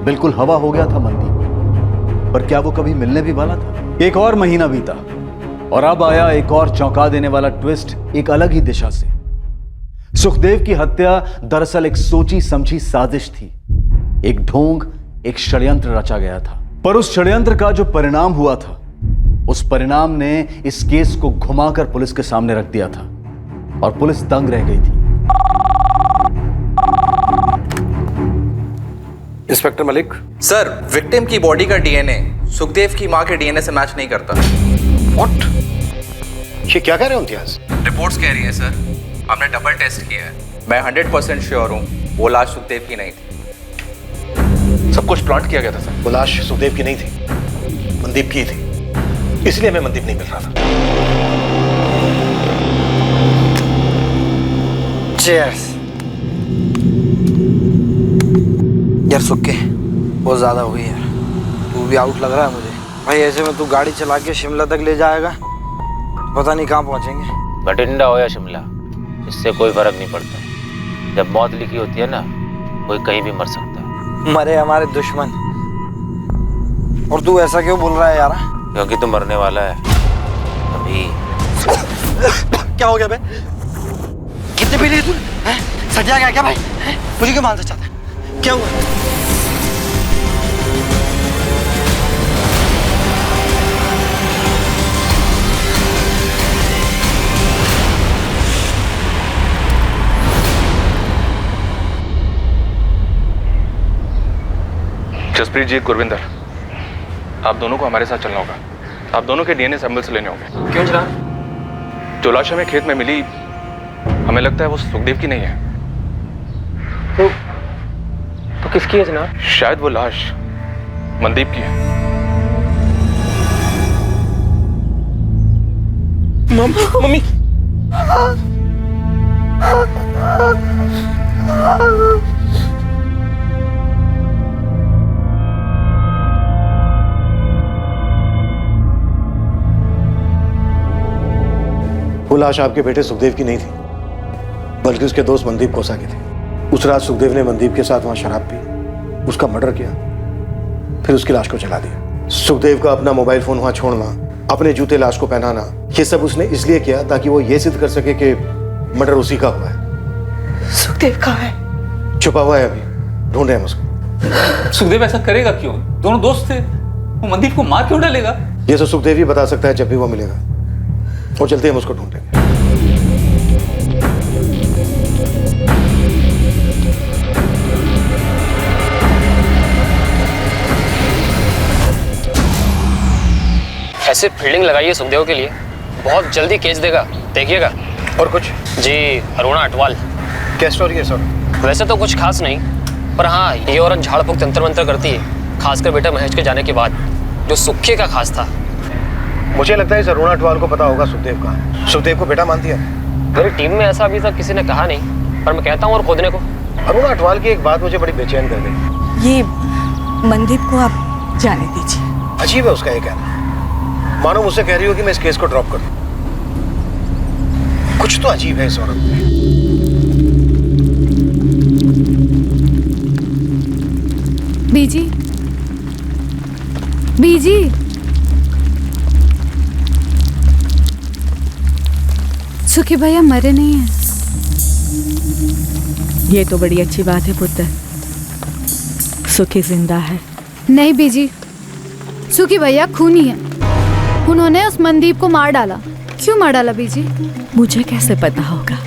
S1: बिल्कुल हवा हो गया था मनदीप, पर क्या वो कभी मिलने भी वाला था? एक और महीना बीता और अब आया एक और चौंका देने वाला ट्विस्ट एक अलग ही दिशा से। सुखदेव की हत्या दरअसल एक सोची समझी साजिश थी। एक ढोंग, एक षड्यंत्र रचा गया था, पर उस षड्यंत्र का जो परिणाम हुआ था, उस परिणाम ने इस केस को घुमाकर पुलिस के सामने रख दिया था और पुलिस दंग रह गई थी।
S4: इंस्पेक्टर मलिक।
S17: सर, विक्टिम की बॉडी का डीएनए सुखदेव की मां के डीएनए से मैच नहीं करता।
S4: व्हाट? ये क्या कह रहे हो इम्तियाज?
S17: रिपोर्ट्स कह रही हैं सर, हमने डबल टेस्ट किया है। मैं 100% श्योर हूं वो लाश सुखदेव की नहीं थी।
S4: सब कुछ प्लांट किया गया था सर। वो लाश सुखदेव की नहीं थी, मनदीप की थी, इसलिए हमें मनदीप नहीं मिल रहा था।
S5: चीयर्स। यार सुक्के, बहुत ज्यादा हुई यार, तू भी आउट लग रहा है मुझे भाई। ऐसे में तू गाड़ी चला के शिमला तक ले जाएगा, पता नहीं कहाँ पहुंचेंगे।
S13: बठिंडा हो या शिमला, इससे कोई फर्क नहीं पड़ता। जब मौत लिखी होती है ना, कोई कहीं भी मर सकता है।
S5: मरे हमारे दुश्मन, और तू ऐसा क्यों बोल रहा है यार?
S13: क्योंकि तू मरने वाला है अभी।
S5: क्या हो गया बे? कितने पी ली तू? सजा गया क्या भाई? मुझे क्यों मारना चाहता है? क्या हुआ?
S9: जसप्रीत जी, गुरविंदर, आप दोनों को हमारे साथ चलना होगा। आप दोनों के डीएनए सैंपल्स लेने होंगे।
S14: क्यों जनाब?
S9: जो लाश हमें खेत में मिली, हमें लगता है वो सुखदेव की नहीं है।
S14: तो किसकी है जनाब?
S9: शायद वो लाश मनदीप की है।
S14: मम्मी।
S4: वो लाश आपके बेटे सुखदेव की नहीं थी, बल्कि उसके दोस्त मनदीप खोसा की थी। उस रात सुखदेव ने मनदीप के साथ वहां शराब पी, उसका मर्डर किया, फिर उसकी लाश को जला दिया। सुखदेव का अपना मोबाइल फोन वहां छोड़ना, अपने जूते लाश को पहनाना, ये सब उसने इसलिए किया ताकि वो ये सिद्ध कर सके कि मर्डर उसी का हुआ है।
S6: सुखदेव कहाँ है?
S4: छुपा हुआ है, अभी ढूंढ रहे हैं उसको।
S8: सुखदेव ऐसा करेगा क्यों? दोनों दोस्त थे, वो मनदीप को मार क्यों डालेगा?
S4: ये तो सुखदेव ही बता सकता है जब भी वो मिलेगा। और चलते हम उसको ढूंढेंगे।
S15: ऐसे फील्डिंग लगाइए सुखदेव के लिए, बहुत जल्दी केस देगा, देखिएगा।
S4: और कुछ?
S15: जी, अरुणा अटवाल।
S4: क्या स्टोरी है सर?
S15: वैसे तो कुछ खास नहीं, पर हाँ, ये औरत झाड़ फूक तंत्र मंत्र करती है, खासकर बेटा महेश के जाने के बाद, जो सुक्खे का खास था।
S4: मुझे लगता है इस अरुणा अटवाल को पता होगा सुखदेव का। सुखदेव को बेटा मानती है।
S15: मेरी टीम में ऐसा अभी तक किसी ने कहा नहीं, पर मैं कहता हूँ और खोदने को।
S4: अरुणा अटवाल की एक बात मुझे बड़ी बेचैन कर गई।
S16: ये मनदीप को आप जाने दीजिए।
S4: अजीब है उसका ये कहना, मानो मुझसे कह रही हो कि मैं इस केस को ड्रॉप कर दूं। कुछ तो अजीब है इस औरत में।
S2: बीजी, बीजी, सुखी भैया मरे नहीं हैं।
S3: ये तो बड़ी अच्छी बात है पुत्र, सुखी जिंदा है।
S2: नहीं बीजी, सुखी भैया खूनी है। उन्होंने उस मनदीप को मार डाला। क्यों मार डाला बीजी?
S3: मुझे कैसे पता होगा?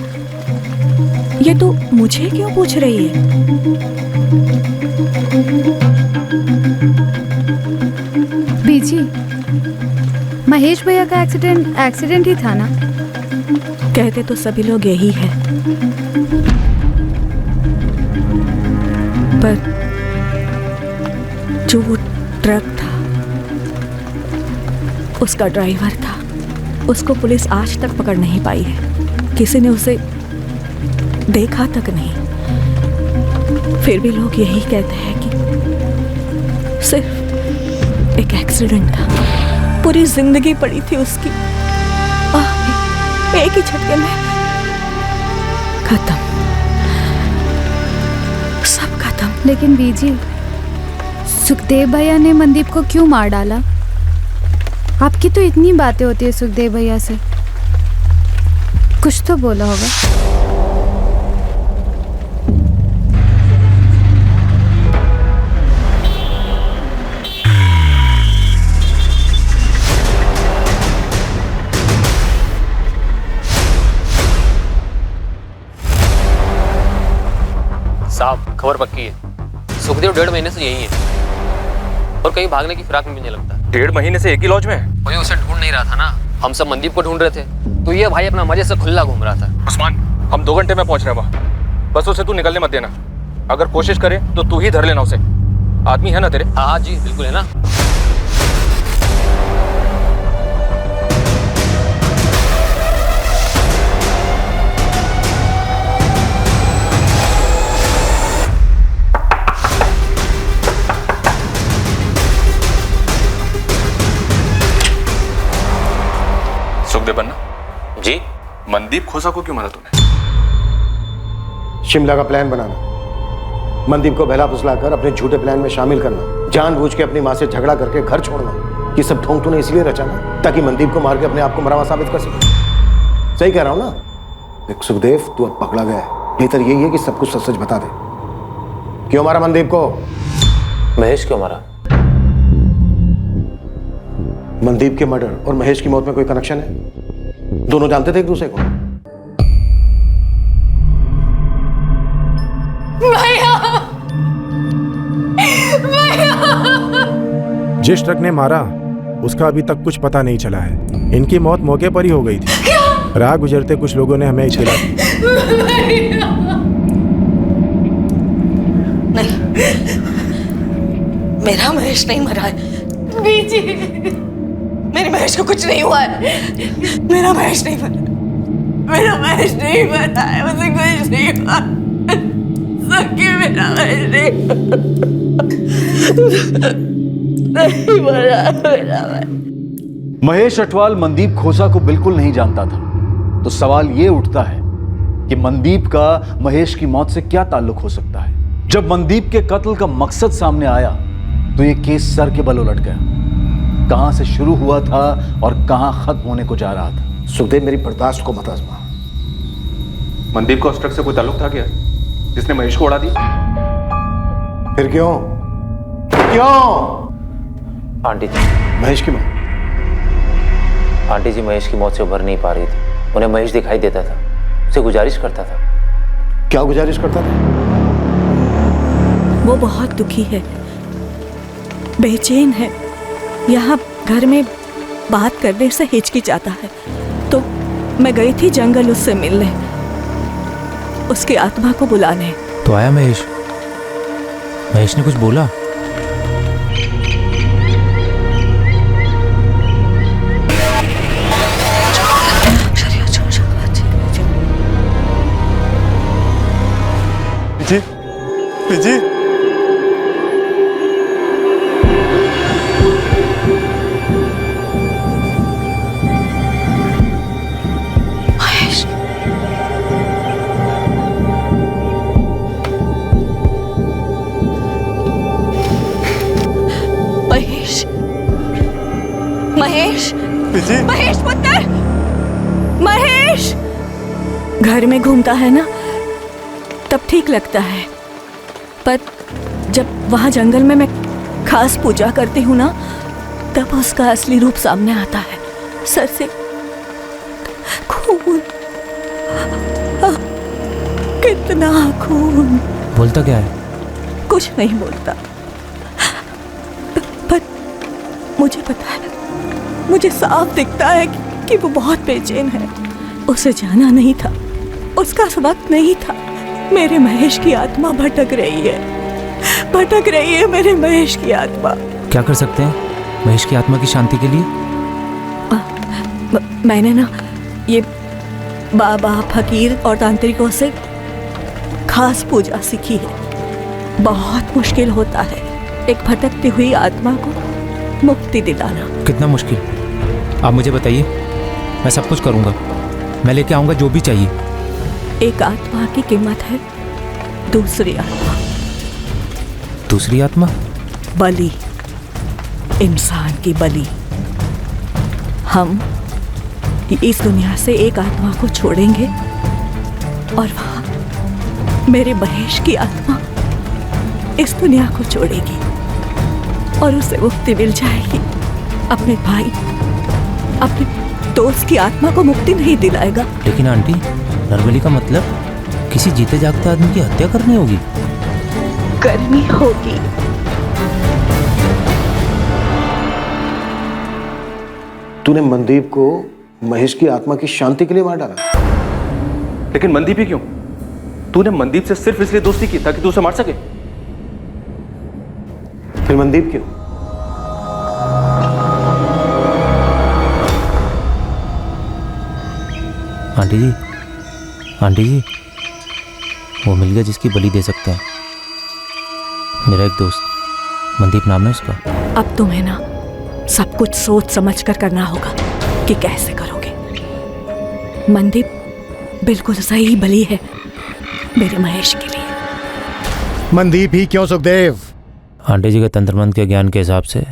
S3: ये तू मुझे क्यों पूछ रही है?
S2: बीजी, महेश भैया का एक्सीडेंट ही था ना?
S3: कहते तो सभी लोग यही है, पर जो वो ट्रक था, उसका ड्राइवर था, उसको पुलिस आज तक पकड़ नहीं पाई है। किसी ने उसे देखा तक नहीं। फिर भी लोग यही कहते हैं कि सिर्फ एक एक्सीडेंट था। पूरी जिंदगी पड़ी थी उसकी, एक ही झटके में खत्म, सब खत्म।
S2: लेकिन बीजी, सुखदेव भैया ने मनदीप को क्यों मार डाला? आपकी तो इतनी बातें होती है सुखदेव भैया से, कुछ तो बोला होगा।
S15: साहब, खबर पक्की है। सुखदेव 1.5 महीने से यही है और कहीं भागने की फिराक में भी नहीं लगता।
S9: 1.5 महीने से एक ही लॉज में?
S15: कोई उसे ढूंढ नहीं रहा था ना, हम सब मनदीप को ढूंढ रहे थे, तो ये भाई अपना मजे से खुला घूम रहा था।
S9: उस्मान, हम 2 घंटे में पहुंच रहे हैं वहाँ। बस उसे तू निकलने मत देना। अगर कोशिश करे तो तू ही धर लेना उसे। आदमी है ना तेरे?
S15: हाँ जी, बिल्कुल है ना।
S9: सुखदेव बन्ना
S13: जी,
S9: मनदीप खोसा को क्यों मारा तूने?
S4: शिमला का प्लान बनाना, मनदीप को बहला फुसलाकर अपने झूठे प्लान में शामिल करना, जानबूझ के अपनी माँ से झगड़ा करके घर छोड़ना, ये सब ढोंग तूने इसलिए रचा ना ताकि मनदीप को मार के अपने आप को मरा हुआ साबित कर सके। सही कह रहा हूं ना? देख सुखदेव, तू अब पकड़ा गया है, बेहतर यही है कि सब कुछ सच सच बता दे। क्यों मारा मनदीप को?
S13: महेश क्यों मारा?
S4: मनदीप के मर्डर और महेश की मौत में कोई कनेक्शन है? दोनों जानते थे एक दूसरे को?
S18: जिस ट्रक ने मारा उसका अभी तक कुछ पता नहीं चला है। इनकी मौत मौके पर ही हो गई थी। राह गुजरते कुछ लोगों ने हमें इत्तला दी।
S6: नहीं, मेरा महेश नहीं मरा है। बीजी, मेरे महेश को कुछ नहीं हुआ है। मेरा महेश नहीं मरा, मेरा महेश नहीं मरा है, मुझे कुछ नहीं हुआ। सच्ची मेरा महेश नहीं मरा, मेरा
S1: महेश अटवाल मनदीप खोसा को बिल्कुल नहीं जानता था, तो सवाल ये उठता है कि मनदीप का महेश की मौत से क्या ताल्लुक हो सकता है। जब मनदीप के कत्ल का मकसद सामने आया तो ये केस सर के बल उलट गया। कहां से शुरू हुआ था और कहां खत्म होने को जा रहा था।
S4: सुखदेव, मेरी बर्दाश्त को मत आजमा।
S9: मनदीप का उस ट्रक से कोई ताल्लुक था क्या जिसने महेश को उड़ा दी?
S4: फिर क्यों? क्यों?
S13: आंटी जी,
S4: महेश की मौत?
S13: आंटी जी महेश की मौत से उभर नहीं पा रही थी। उन्हें महेश दिखाई देता था, उसे गुजारिश करता था।
S4: क्या गुजारिश करता था?
S3: वो बहुत दुखी है, बेचैन है, यहाँ घर में बात करने से हिचकिचाता है। तो मैं गई थी जंगल उससे मिलने, उसकी आत्मा को बुलाने।
S19: तो आया महेश? महेश ने कुछ बोला?
S18: जी, जी।
S3: महेश, महेश पुत्र, महेश। घर में घूमता है ना तब ठीक लगता है, पर जब वहां जंगल में मैं खास पूजा करती हूँ ना तब उसका असली रूप सामने आता है। सर से खून, कितना खून।
S19: बोलता क्या है?
S3: कुछ नहीं बोलता, पर मुझे पता है, मुझे साफ दिखता है कि वो बहुत बेचैन है। उसे जाना नहीं था, उसका वक्त नहीं था। मेरे महेश की आत्मा भटक रही है, भटक रही है मेरे महेश की आत्मा।
S19: क्या कर सकते हैं महेश की आत्मा की शांति के लिए?
S3: मैंने ना ये बाबा, फकीर और तांत्रिकों से खास पूजा सीखी है। बहुत मुश्किल होता है एक भटकती हुई आत्मा को मुक्ति दिलाना।
S19: कितना मुश्किल? आप मुझे बताइए, मैं सब कुछ करूंगा, मैं लेके आऊंगा जो भी चाहिए।
S3: एक आत्मा की कीमत है दूसरी आत्मा।
S19: दूसरी आत्मा?
S3: बलि, इंसान की बलि। हम इस दुनिया से एक आत्मा को छोड़ेंगे और वहां मेरे महेश की आत्मा इस दुनिया को छोड़ेगी और उसे मुक्ति मिल जाएगी। अपने भाई, अपने दोस्त की आत्मा को मुक्ति नहीं दिलाएगा।
S19: लेकिन आंटी, नरबली का मतलब किसी जीते जागते आदमी की हत्या करनी होगी?
S3: करनी होगी।
S4: तूने मनदीप को महेश की आत्मा की शांति के लिए मार डाला।
S9: लेकिन मनदीप ही क्यों? तूने मनदीप से सिर्फ इसलिए दोस्ती की ताकि तू उसे मार सके?
S4: फिर मनदीप क्यों?
S19: आंटी जी, आंटी जी, वो मिल गया जिसकी बलि दे सकते हैं। मेरा एक दोस्त, मनदीप नाम है उसका।
S3: अब तुम्हें ना सब कुछ सोच समझ कर करना होगा कि कैसे करोगे। मनदीप बिल्कुल सही बलि है मेरे महेश के लिए।
S18: मनदीप ही क्यों सुखदेव?
S19: आंटी जी के तंत्र मंत्र के ज्ञान के हिसाब से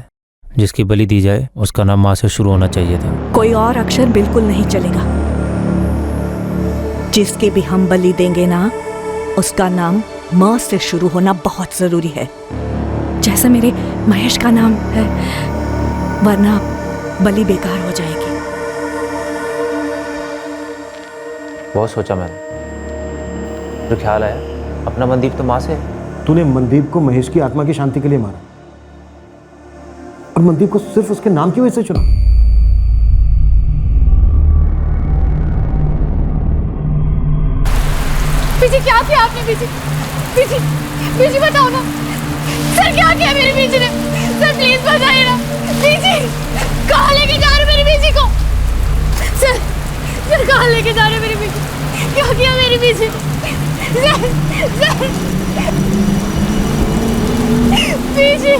S19: जिसकी बलि दी जाए उसका नाम माँ से शुरू होना चाहिए था।
S3: कोई और अक्षर बिल्कुल नहीं चलेगा। जिसकी भी हम बलि देंगे ना, उसका नाम म से शुरू होना बहुत जरूरी है, जैसे मेरे महेश का नाम है, वरना बलि बेकार हो जाएगी।
S19: बहुत सोचा मैंने, तो ख्याल आया अपना मनदीप तो माँ से।
S4: तूने मनदीप को महेश की आत्मा की शांति के लिए मारा और मनदीप को सिर्फ उसके नाम की वजह से चुना।
S2: बीजी, क्या किया आपने? बीजी, बीजी, बीजी बताओ ना सर, क्या किया मेरी बीजी ने? सर प्लीज बताइए ना। बीजी, कहाँ लेके जा रहे मेरी बीजी को? सर, सर कहाँ लेके जा रहे मेरी बीजी? क्या किया मेरी बीजी? सर, सर, बीजी।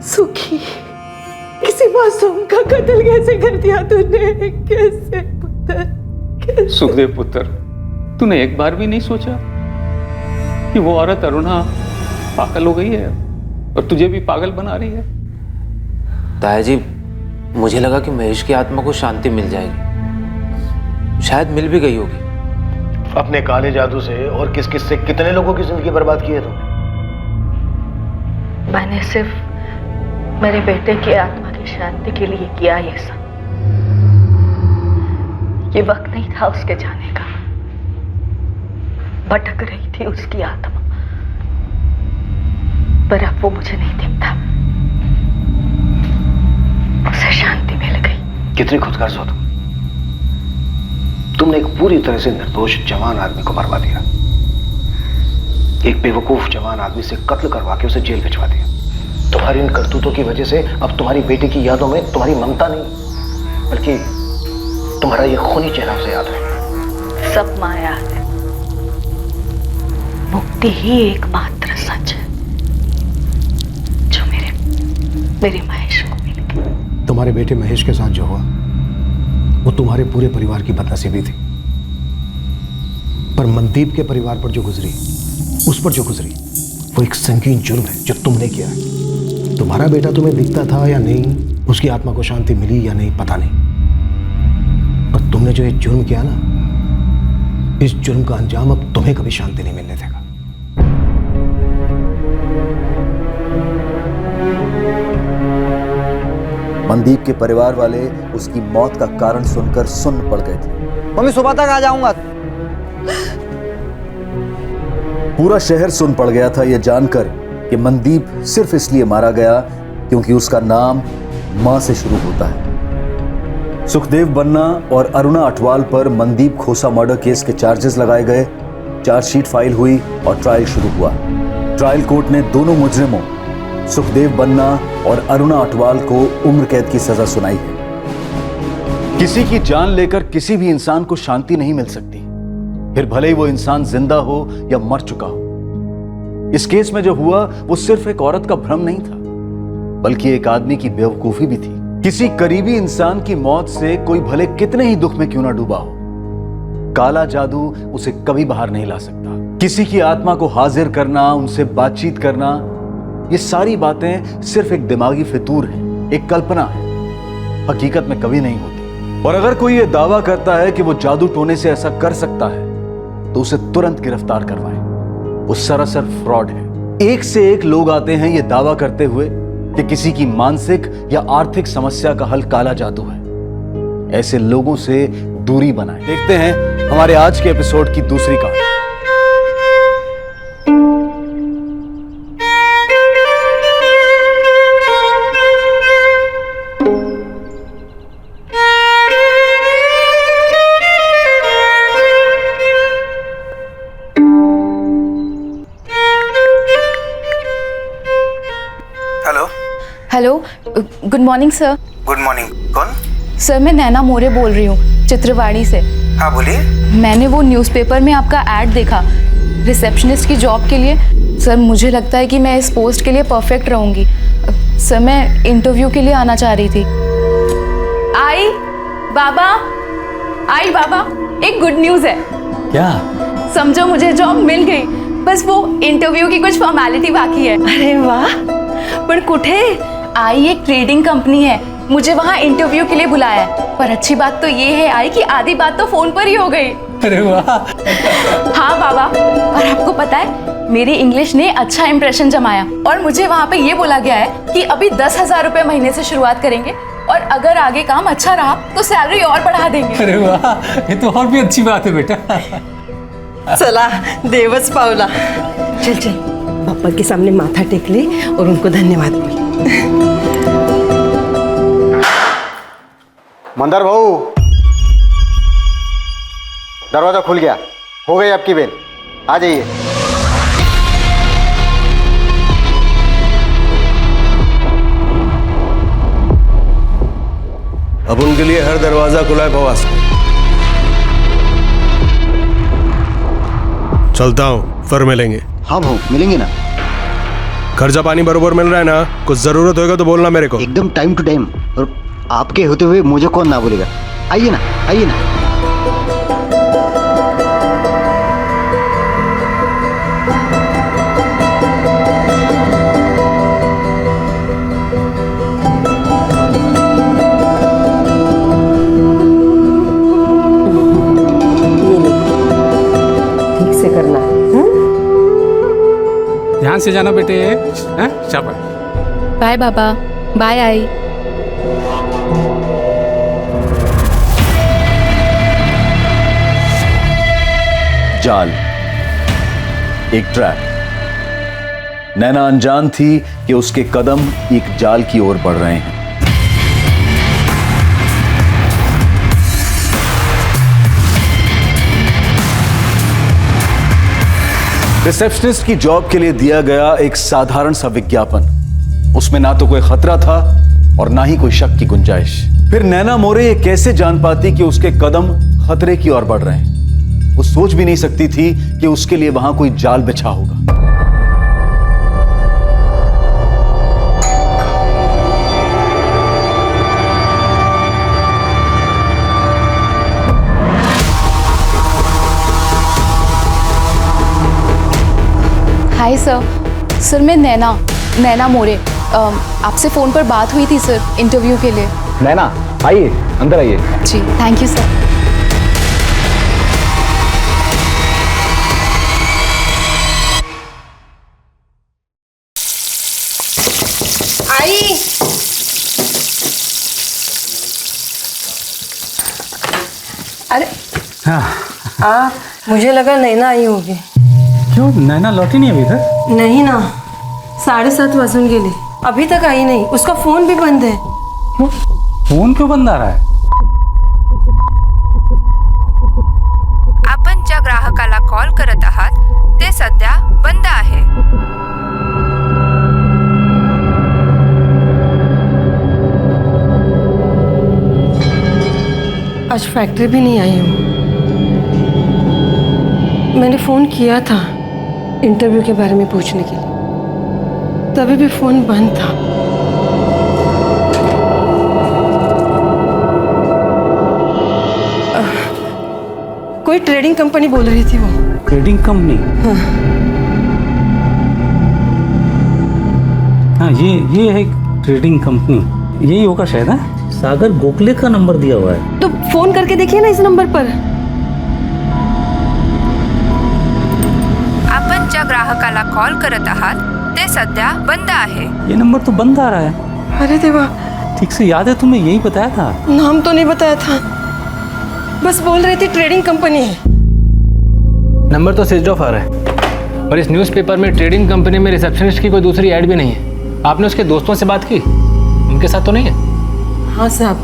S3: सुखी, किसी मासूम का कत्ल कैसे कर दिया तूने? कैसे पुत्र?
S8: सुखदेव पुत्र, तूने एक बार भी नहीं सोचा कि वो औरत अरुणा पागल हो गई है और तुझे भी पागल बना रही है?
S13: ताया जी, मुझे लगा कि महेश की आत्मा को शांति मिल जाएगी, शायद मिल भी गई होगी।
S4: अपने काले जादू से और किस किस से कितने लोगों की जिंदगी बर्बाद की है तुमने?
S3: मैंने सिर्फ मेरे बेटे की आत्मा की शांति के लिए किया ये सब। ये वक्त नहीं था उसके जाने का। भटक रही थी उसकी आत्मा, पर अब वो मुझे नहीं दिखता। उसे शांति मिल गई।
S4: कितनी खुदगार हो तुमने एक पूरी तरह से निर्दोष जवान आदमी को मरवा दिया। एक बेवकूफ जवान आदमी से कत्ल करवा के उसे जेल भिजवा दिया। तुम्हारी इन करतूतों की वजह से अब तुम्हारी बेटी की यादों में तुम्हारी ममता नहीं, बल्कि तुम्हारा ये खूनी चेहरा उसे याद है।
S3: सब माया है। मुक्ति ही एकमात्र सच है जो मेरे महेश को मिल गई।
S4: तुम्हारे बेटे महेश के साथ जो हुआ वो तुम्हारे पूरे परिवार की बदनसीबी थी, पर मनदीप के परिवार पर जो गुजरी, उस पर जो गुजरी, वो एक संगीन जुर्म है जो तुमने किया है। तुम्हारा बेटा तुम्हें दिखता था या नहीं, उसकी आत्मा को शांति मिली या नहीं, पता नहीं, पर तुमने जो ये जुर्म किया ना, इस जुर्म का अंजाम अब तुम्हें कभी शांति नहीं मिलने देगा।
S1: मनदीप के परिवार वाले उसकी मौत का कारण सुनकर सुन्न पड़ गए थे।
S5: मम्मी सुबह तक आ जाऊंगा।
S1: पूरा शहर सुन पड़ गया था यह जानकर कि मनदीप सिर्फ इसलिए मारा गया क्योंकि उसका नाम मां से शुरू होता है। सुखदेव बन्ना और अरुणा अटवाल पर मनदीप खोसा मर्डर केस के चार्जेस लगाए गए, चार्जशीट फाइल हुई और ट्रायल शुरू हुआ। ट्रायल कोर्ट ने दोनों मुजरिमों सुखदेव बन्ना और अरुणा अटवाल को उम्र कैद की सजा सुनाई है। किसी की जान लेकर किसी भी इंसान को शांति नहीं मिल सकती, फिर भले ही वो इंसान जिंदा हो या मर चुका हो। इस केस में जो हुआ वो सिर्फ एक औरत का भ्रम नहीं था, बल्कि एक आदमी की बेवकूफी भी थी। किसी करीबी इंसान की मौत से कोई भले कितने ही दुख में क्यों ना डूबा हो, काला जादू उसे कभी बाहर नहीं ला सकता। किसी की आत्मा को हाजिर करना, उनसे बातचीत करना, ये सारी बातें सिर्फ एक दिमागी फितूर है, एक कल्पना है, हकीकत में कभी नहीं होती। और अगर कोई ये दावा करता है कि वो जादू टोने से ऐसा कर सकता है तो उसे तुरंत गिरफ्तार करवाएं। वो सरासर फ्रॉड है। एक से एक लोग आते हैं ये दावा करते हुए कि किसी की मानसिक या आर्थिक समस्या का हल काला जादू है। ऐसे लोगों से दूरी बनाएं। देखते हैं हमारे आज के एपिसोड की दूसरी कहानी।
S16: Hello, good morning sir.
S20: Good morning. कौन?
S16: सर मैं नैना मोरे बोल रही हूँ, चित्रवाड़ी से।
S20: हाँ बोलिए।
S16: मैंने वो न्यूज़पेपर में आपका ऐड देखा रिसेप्शनिस्ट की जॉब के लिए। सर मुझे लगता है कि मैं इस पोस्ट के लिए परफेक्ट रहूँगी। सर मैं इंटरव्यू के लिए आना चाह रही थी। आई बाबा, एक गुड न्यूज़ है।
S20: क्या?
S16: समझो मुझे जॉब मिल गई, बस वो इंटरव्यू की कुछ फॉर्मेलिटी बाकी है।
S6: अरे वाह, पण कुठे?
S16: आई एक ट्रेडिंग कंपनी है, मुझे वहाँ इंटरव्यू के लिए बुलाया है। पर अच्छी बात तो ये है आई कि आधी बात तो फोन पर ही हो गई।
S20: अरे वाह।
S16: हाँ बाबा, और आपको पता है मेरी इंग्लिश ने अच्छा इंप्रेशन जमाया और मुझे वहाँ पे ये बोला गया है कि अभी 10,000 रुपए महीने से शुरुआत करेंगे और अगर आगे काम अच्छा रहा तो सैलरी और बढ़ा देंगे।
S20: अरे वाह, ये तो और भी अच्छी बात है बेटा।
S6: चला देवच पावला। चल चल पापा के सामने माथा टेक ले और उनको धन्यवाद बोल।
S5: मंदार भाऊ, दरवाजा खुल गया, हो गई आपकी बेल, आ जाइए।
S4: अब उनके लिए हर दरवाजा खुला है फवास। चलता हूँ, फिर मिलेंगे।
S12: हाँ भाऊ, मिलेंगे ना।
S4: खर्चा पानी बरोबर मिल रहा है ना? कुछ जरूरत होगा तो बोलना मेरे को।
S12: एकदम टाइम टू टाइम, और आपके होते हुए मुझे कौन ना बोलेगा। आइए ना, आइए ना।
S6: ठीक से करना।
S14: ध्यान से जाना बेटे। शाबाश।
S16: बाय बाबा, बाय आई।
S1: जाल, एक ट्रैप। नैना अनजान थी कि उसके कदम एक जाल की ओर बढ़ रहे हैं। रिसेप्शनिस्ट की जॉब के लिए दिया गया एक साधारण सा विज्ञापन, उसमें ना तो कोई खतरा था और ना ही कोई शक की गुंजाइश। फिर नैना मोरे ये कैसे जान पाती कि उसके कदम खतरे की ओर बढ़ रहे हैं? वो सोच भी नहीं सकती थी कि उसके लिए वहां कोई जाल बिछा होगा।
S16: हाय सर मैं नैना मोरे। आपसे फ़ोन पर बात हुई थी सर इंटरव्यू के लिए।
S5: नैना आइए, अंदर आइए।
S16: जी थैंक यू सर।
S6: आई अरे
S21: मुझे लगा नैना आई होगी।
S20: क्यों, नैना लौटी नहीं अभी तक?
S21: नहीं ना, 7:30 वाजून गेले, अभी तक आई नहीं। उसका फोन भी बंद है।
S20: फोन क्यों बंद आ रहा है?
S22: आपण ज्या ग्राहकाला कॉल करत आहात ते सध्या बंद आहे.
S21: आज फैक्ट्री भी नहीं आई हूँ। मैंने फ़ोन किया था इंटरव्यू के बारे में पूछने के लिए, तभी भी फ़ोन बंद था। कोई ट्रेडिंग कंपनी बोल रही थी वो।
S20: Trading company? हाँ, ये है ट्रेडिंग कंपनी, यही होगा शायद। है सागर गोखले का नंबर दिया हुआ है।
S21: तो फोन करके देखिए ना इस नंबर पर।
S22: आपण ज्या ग्राहकाला कॉल करत आहात ते सध्या बंद आहे.
S20: ये नंबर तो बंद आ रहा है।
S21: अरे देवा,
S20: ठीक से याद है, तुम्हें यही बताया था?
S21: नाम तो नहीं बताया था, बस बोल रहे थे ट्रेडिंग कंपनी है।
S15: नंबर तो स्विच ऑफ आ रहा है और इस न्यूज़पेपर में ट्रेडिंग कंपनी में रिसेप्शनिस्ट की कोई दूसरी ऐड भी नहीं है। आपने उसके दोस्तों से बात की? उनके साथ तो नहीं है?
S21: हाँ साहब,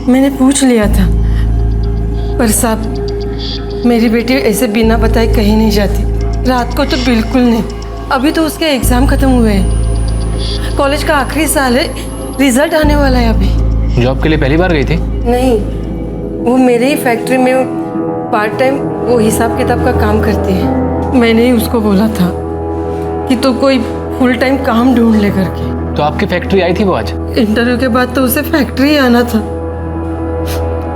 S21: मैंने पूछ लिया था, पर साहब मेरी बेटी ऐसे बिना बताए कहीं नहीं जाती। रात को तो बिल्कुल नहीं। अभी तो उसके एग्ज़ाम ख़त्म हुए हैं, कॉलेज का आखिरी साल है, रिजल्ट आने वाला है अभी।
S15: जॉब के लिए पहली बार गई थी?
S21: नहीं, वो मेरे ही फैक्ट्री में पार्ट टाइम वो हिसाब किताब का काम करती है। मैंने ही उसको बोला था कि तो कोई फुल टाइम काम ढूंढ ले करके।
S15: तो आपकी फैक्ट्री आई थी वो आज?
S21: इंटरव्यू के बाद तो उसे फैक्ट्री आना था,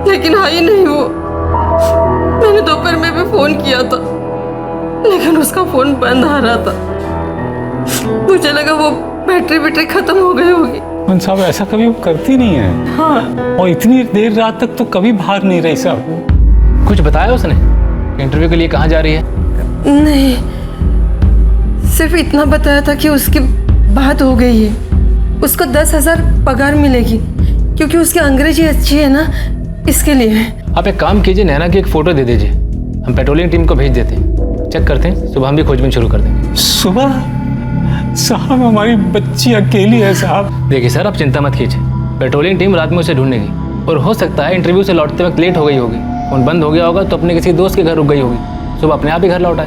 S21: लेकिन आई नहीं वो। मैंने दोपहर में भी फोन किया था, लेकिन उसका फोन बंद आ रहा था। मुझे लगा वो बैटरी खत्म हो गई होगी।
S20: साहब ऐसा कभी वो करती नहीं है।
S21: हाँ,
S20: और इतनी देर रात तक तो कभी बाहर नहीं रही साहब।
S15: कुछ बताया उसने इंटरव्यू के लिए कहाँ जा रही है?
S21: नहीं, सिर्फ इतना बताया था कि उसकी बात हो गई है, उसको 10,000 पगार मिलेगी, क्योंकि उसकी अंग्रेजी अच्छी है ना, इसके लिए।
S15: आप एक काम कीजिए, नैना की एक फ़ोटो दे दीजिए, हम पेट्रोलिंग टीम को भेज देते हैं, चेक करते हैं, सुबह हम भी खोजबीन शुरू कर देंगे।
S20: सुबह? साहब हमारी बच्ची अकेली है साहब।
S15: देखिए सर, आप चिंता मत कीजिए, पेट्रोलिंग टीम रात में उसे ढूंढेगी और हो सकता है इंटरव्यू से लौटते वक्त लेट हो गई होगी, फोन बंद हो गया होगा तो अपने किसी दोस्त के घर रुक गई होगी, सुबह अपने आप ही घर लौट आए।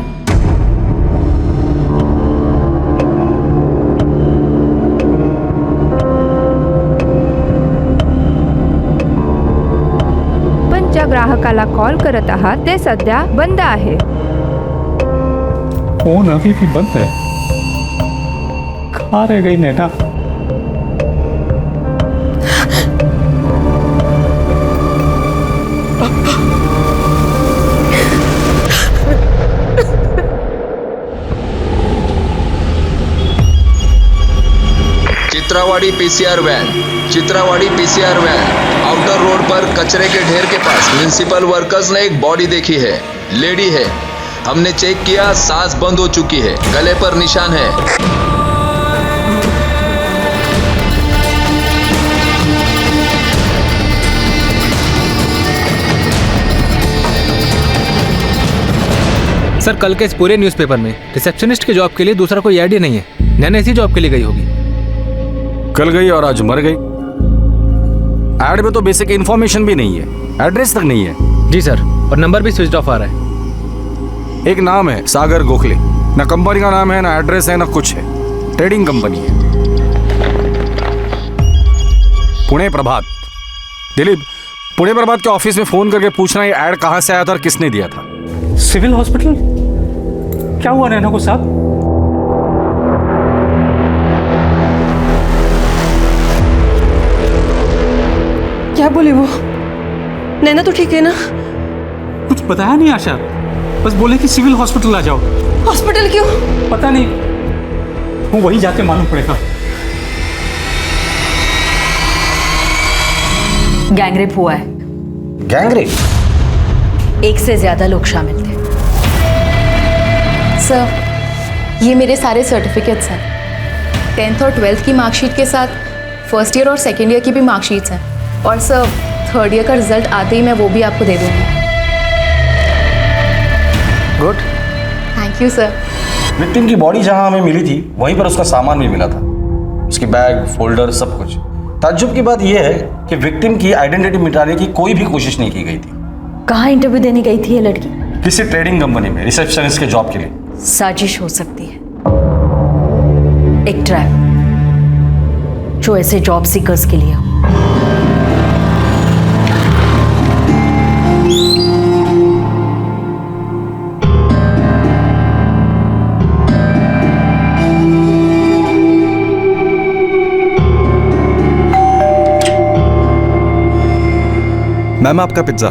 S22: पण ज्या ग्राहकाला कॉल करत आहात ते सध्या बंद आहे.
S20: फोन अभी भी बंद है। कहाँ रह गई नैना?
S23: चित्रावाड़ी पीसीआर वैन आउटर रोड पर कचरे के ढेर के पास म्युनिसिपल वर्कर्स ने एक बॉडी देखी है। लेडी है, हमने चेक किया, सांस बंद हो चुकी है, गले पर निशान है।
S15: सर, कल के इस पूरे न्यूज़पेपर में रिसेप्शनिस्ट के जॉब के लिए दूसरा कोई ऐड ही नहीं है। नैना इसी जॉब के लिए गई होगी।
S24: कल गई और आज मर गई। ऐड में तो बेसिक इन्फॉर्मेशन भी नहीं है, एड्रेस तक नहीं है।
S15: जी सर, और नंबर भी स्विच ऑफ आ रहा है।
S24: एक नाम है सागर गोखले, ना कंपनी का नाम है, ना एड्रेस है, ना कुछ है। ट्रेडिंग कंपनी है। पुणे प्रभात। दिलीप, पुणे प्रभात के ऑफिस में फोन करके पूछना ये ऐड कहां से आया था और किसने दिया था।
S20: Civil hospital? क्या हुआ नैना को साहब?
S21: क्या बोले वो? नैना तो ठीक है ना?
S20: कुछ बताया नहीं आशा, बस बोले कि सिविल हॉस्पिटल आ जाओ।
S21: हॉस्पिटल क्यों?
S20: पता नहीं, वो वही जाके मालूम पड़ेगा।
S25: गैंगरेप हुआ है।
S24: गैंगरेप?
S25: एक से ज्यादा लोग शामिल थे।
S16: सर, ये मेरे सारे सर्टिफिकेट्स हैं, 10th और 12th की मार्कशीट के साथ फर्स्ट ईयर और सेकेंड ईयर की भी मार्कशीट्स हैं, और सर 3rd ईयर का रिजल्ट आते ही मैं वो भी आपको दे दूँगी। Thank you sir.
S24: विक्टिम की बॉडी जहां हमें मिली थी वहीं पर उसका सामान भी मिला था, उसकी बैग, फोल्डर, सब कुछ। ताज्जुब की बात यह है कि विक्टिम की आइडेंटिटी मिटाने की कोई भी कोशिश नहीं की गई थी।
S25: कहाँ इंटरव्यू देने गई थी ये लड़की?
S24: किसी ट्रेडिंग कंपनी में रिसेप्शनिस्ट के जॉब के लिए।
S25: साजिश हो सकती है, एक ट्रैप जो ऐसे जॉब सीकर्स के लिए हो।
S7: मैम आपका पिज्जा।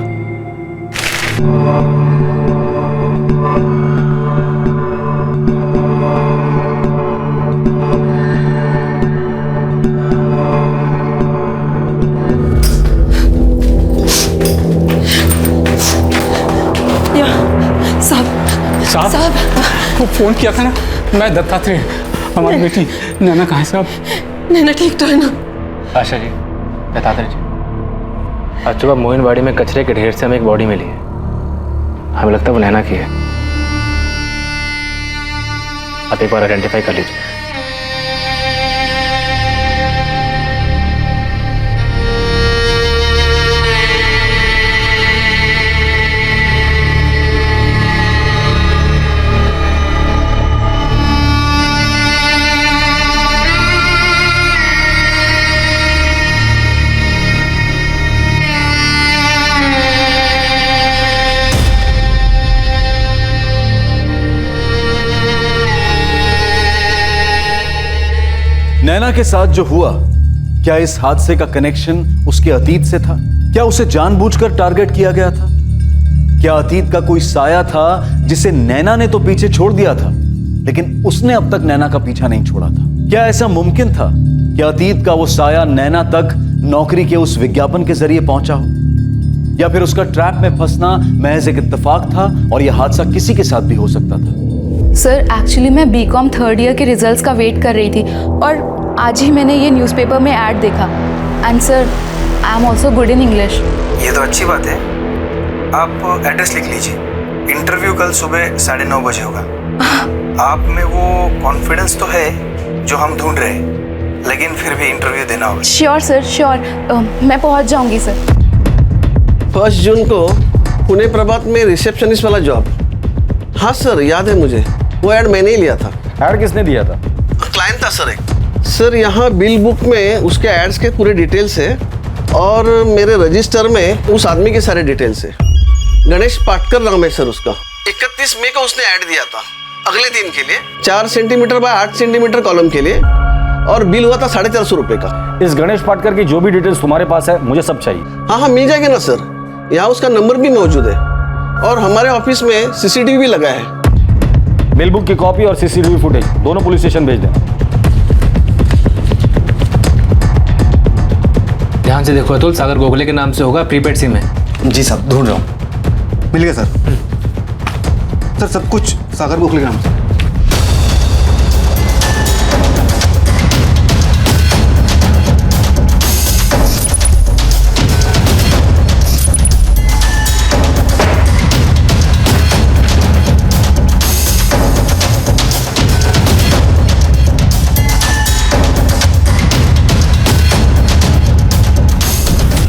S8: साहब वो फोन किया था ना, मैं दत्तात्रेय, हमारी बेटी नैना कहाँ है साहब?
S21: नैना ठीक तो है ना?
S13: आशा जी, दत्तात्रेय जी, आज सुबह मोहिनबाड़ी में कचरे के ढेर से हमें एक बॉडी मिली है। हमें लगता है वो नैना की है। आप एक बार आइडेंटिफाई कर लीजिए।
S1: नैना के साथ जो हुआ, क्या इस हादसे का कनेक्शन उसके अतीत से था? क्या उसे जानबूझकर टारगेट किया गया था? क्या अतीत का कोई साया था जिसे नैना ने तो पीछे छोड़ दिया था, लेकिन उसने अब तक नैना का पीछा नहीं छोड़ा था? क्या ऐसा मुमकिन था कि अतीत का वो साया नैना तक नौकरी के उस विज्ञापन के जरिए पहुंचा हो? या फिर उसका ट्रैप में फंसना महज एक इत्तेफाक था और यह हादसा किसी के साथ भी हो सकता था?
S16: सर एक्चुअली मैं बीकॉम थर्ड ईयर के रिजल्ट्स का वेट कर रही थी और आज ही मैंने ये न्यूज़पेपर में ऐड देखा। And sir I am also good in English.
S4: ये तो अच्छी बात है। आप एड्रेस लिख लीजिए। इंटरव्यू कल सुबह 9:30 बजे होगा। आप में वो कॉन्फिडेंस तो है जो हम ढूंढ रहे हैं, लेकिन फिर भी इंटरव्यू देना होगा।
S16: Sure sir, sure. मैं पहुंच जाऊंगी सर।
S9: 1 जून को पुणे प्रभात में रिसेप्शनिस्ट वाला जॉब। हाँ सर, याद है मुझे। वो ऐड मैंने ही लिया था।
S24: ऐड किसने दिया था?
S9: क्लाइंट था सर एक। सर यहाँ बिल बुक में उसके एड्स के पूरे डिटेल्स है और मेरे रजिस्टर में उस आदमी के सारे डिटेल्स है। गणेश पाटकर नाम है सर उसका। 31 मई को उसने ऐड दिया था अगले दिन के लिए, 4 सेंटीमीटर बाय 8 सेंटीमीटर कॉलम के लिए, और बिल हुआ था 450 रुपए का।
S24: इस गणेश पाटकर की जो भी डिटेल्स तुम्हारे पास है मुझे सब चाहिए।
S9: हाँ मिल जाएगा ना सर। यहाँ उसका नंबर भी मौजूद है और हमारे ऑफिस में सीसीटीवी भी लगा है।
S24: बिल बुक की कॉपी और सीसीटीवी फुटेज दोनों पुलिस स्टेशन भेज देना।
S13: ध्यान से देखो अतुल, सागर गोखले के नाम से होगा, प्रीपेड सिम है।
S12: जी साहब, ढूंढ रहा हूँ। मिल गया सर। सर सब कुछ सागर गोखले के नाम से।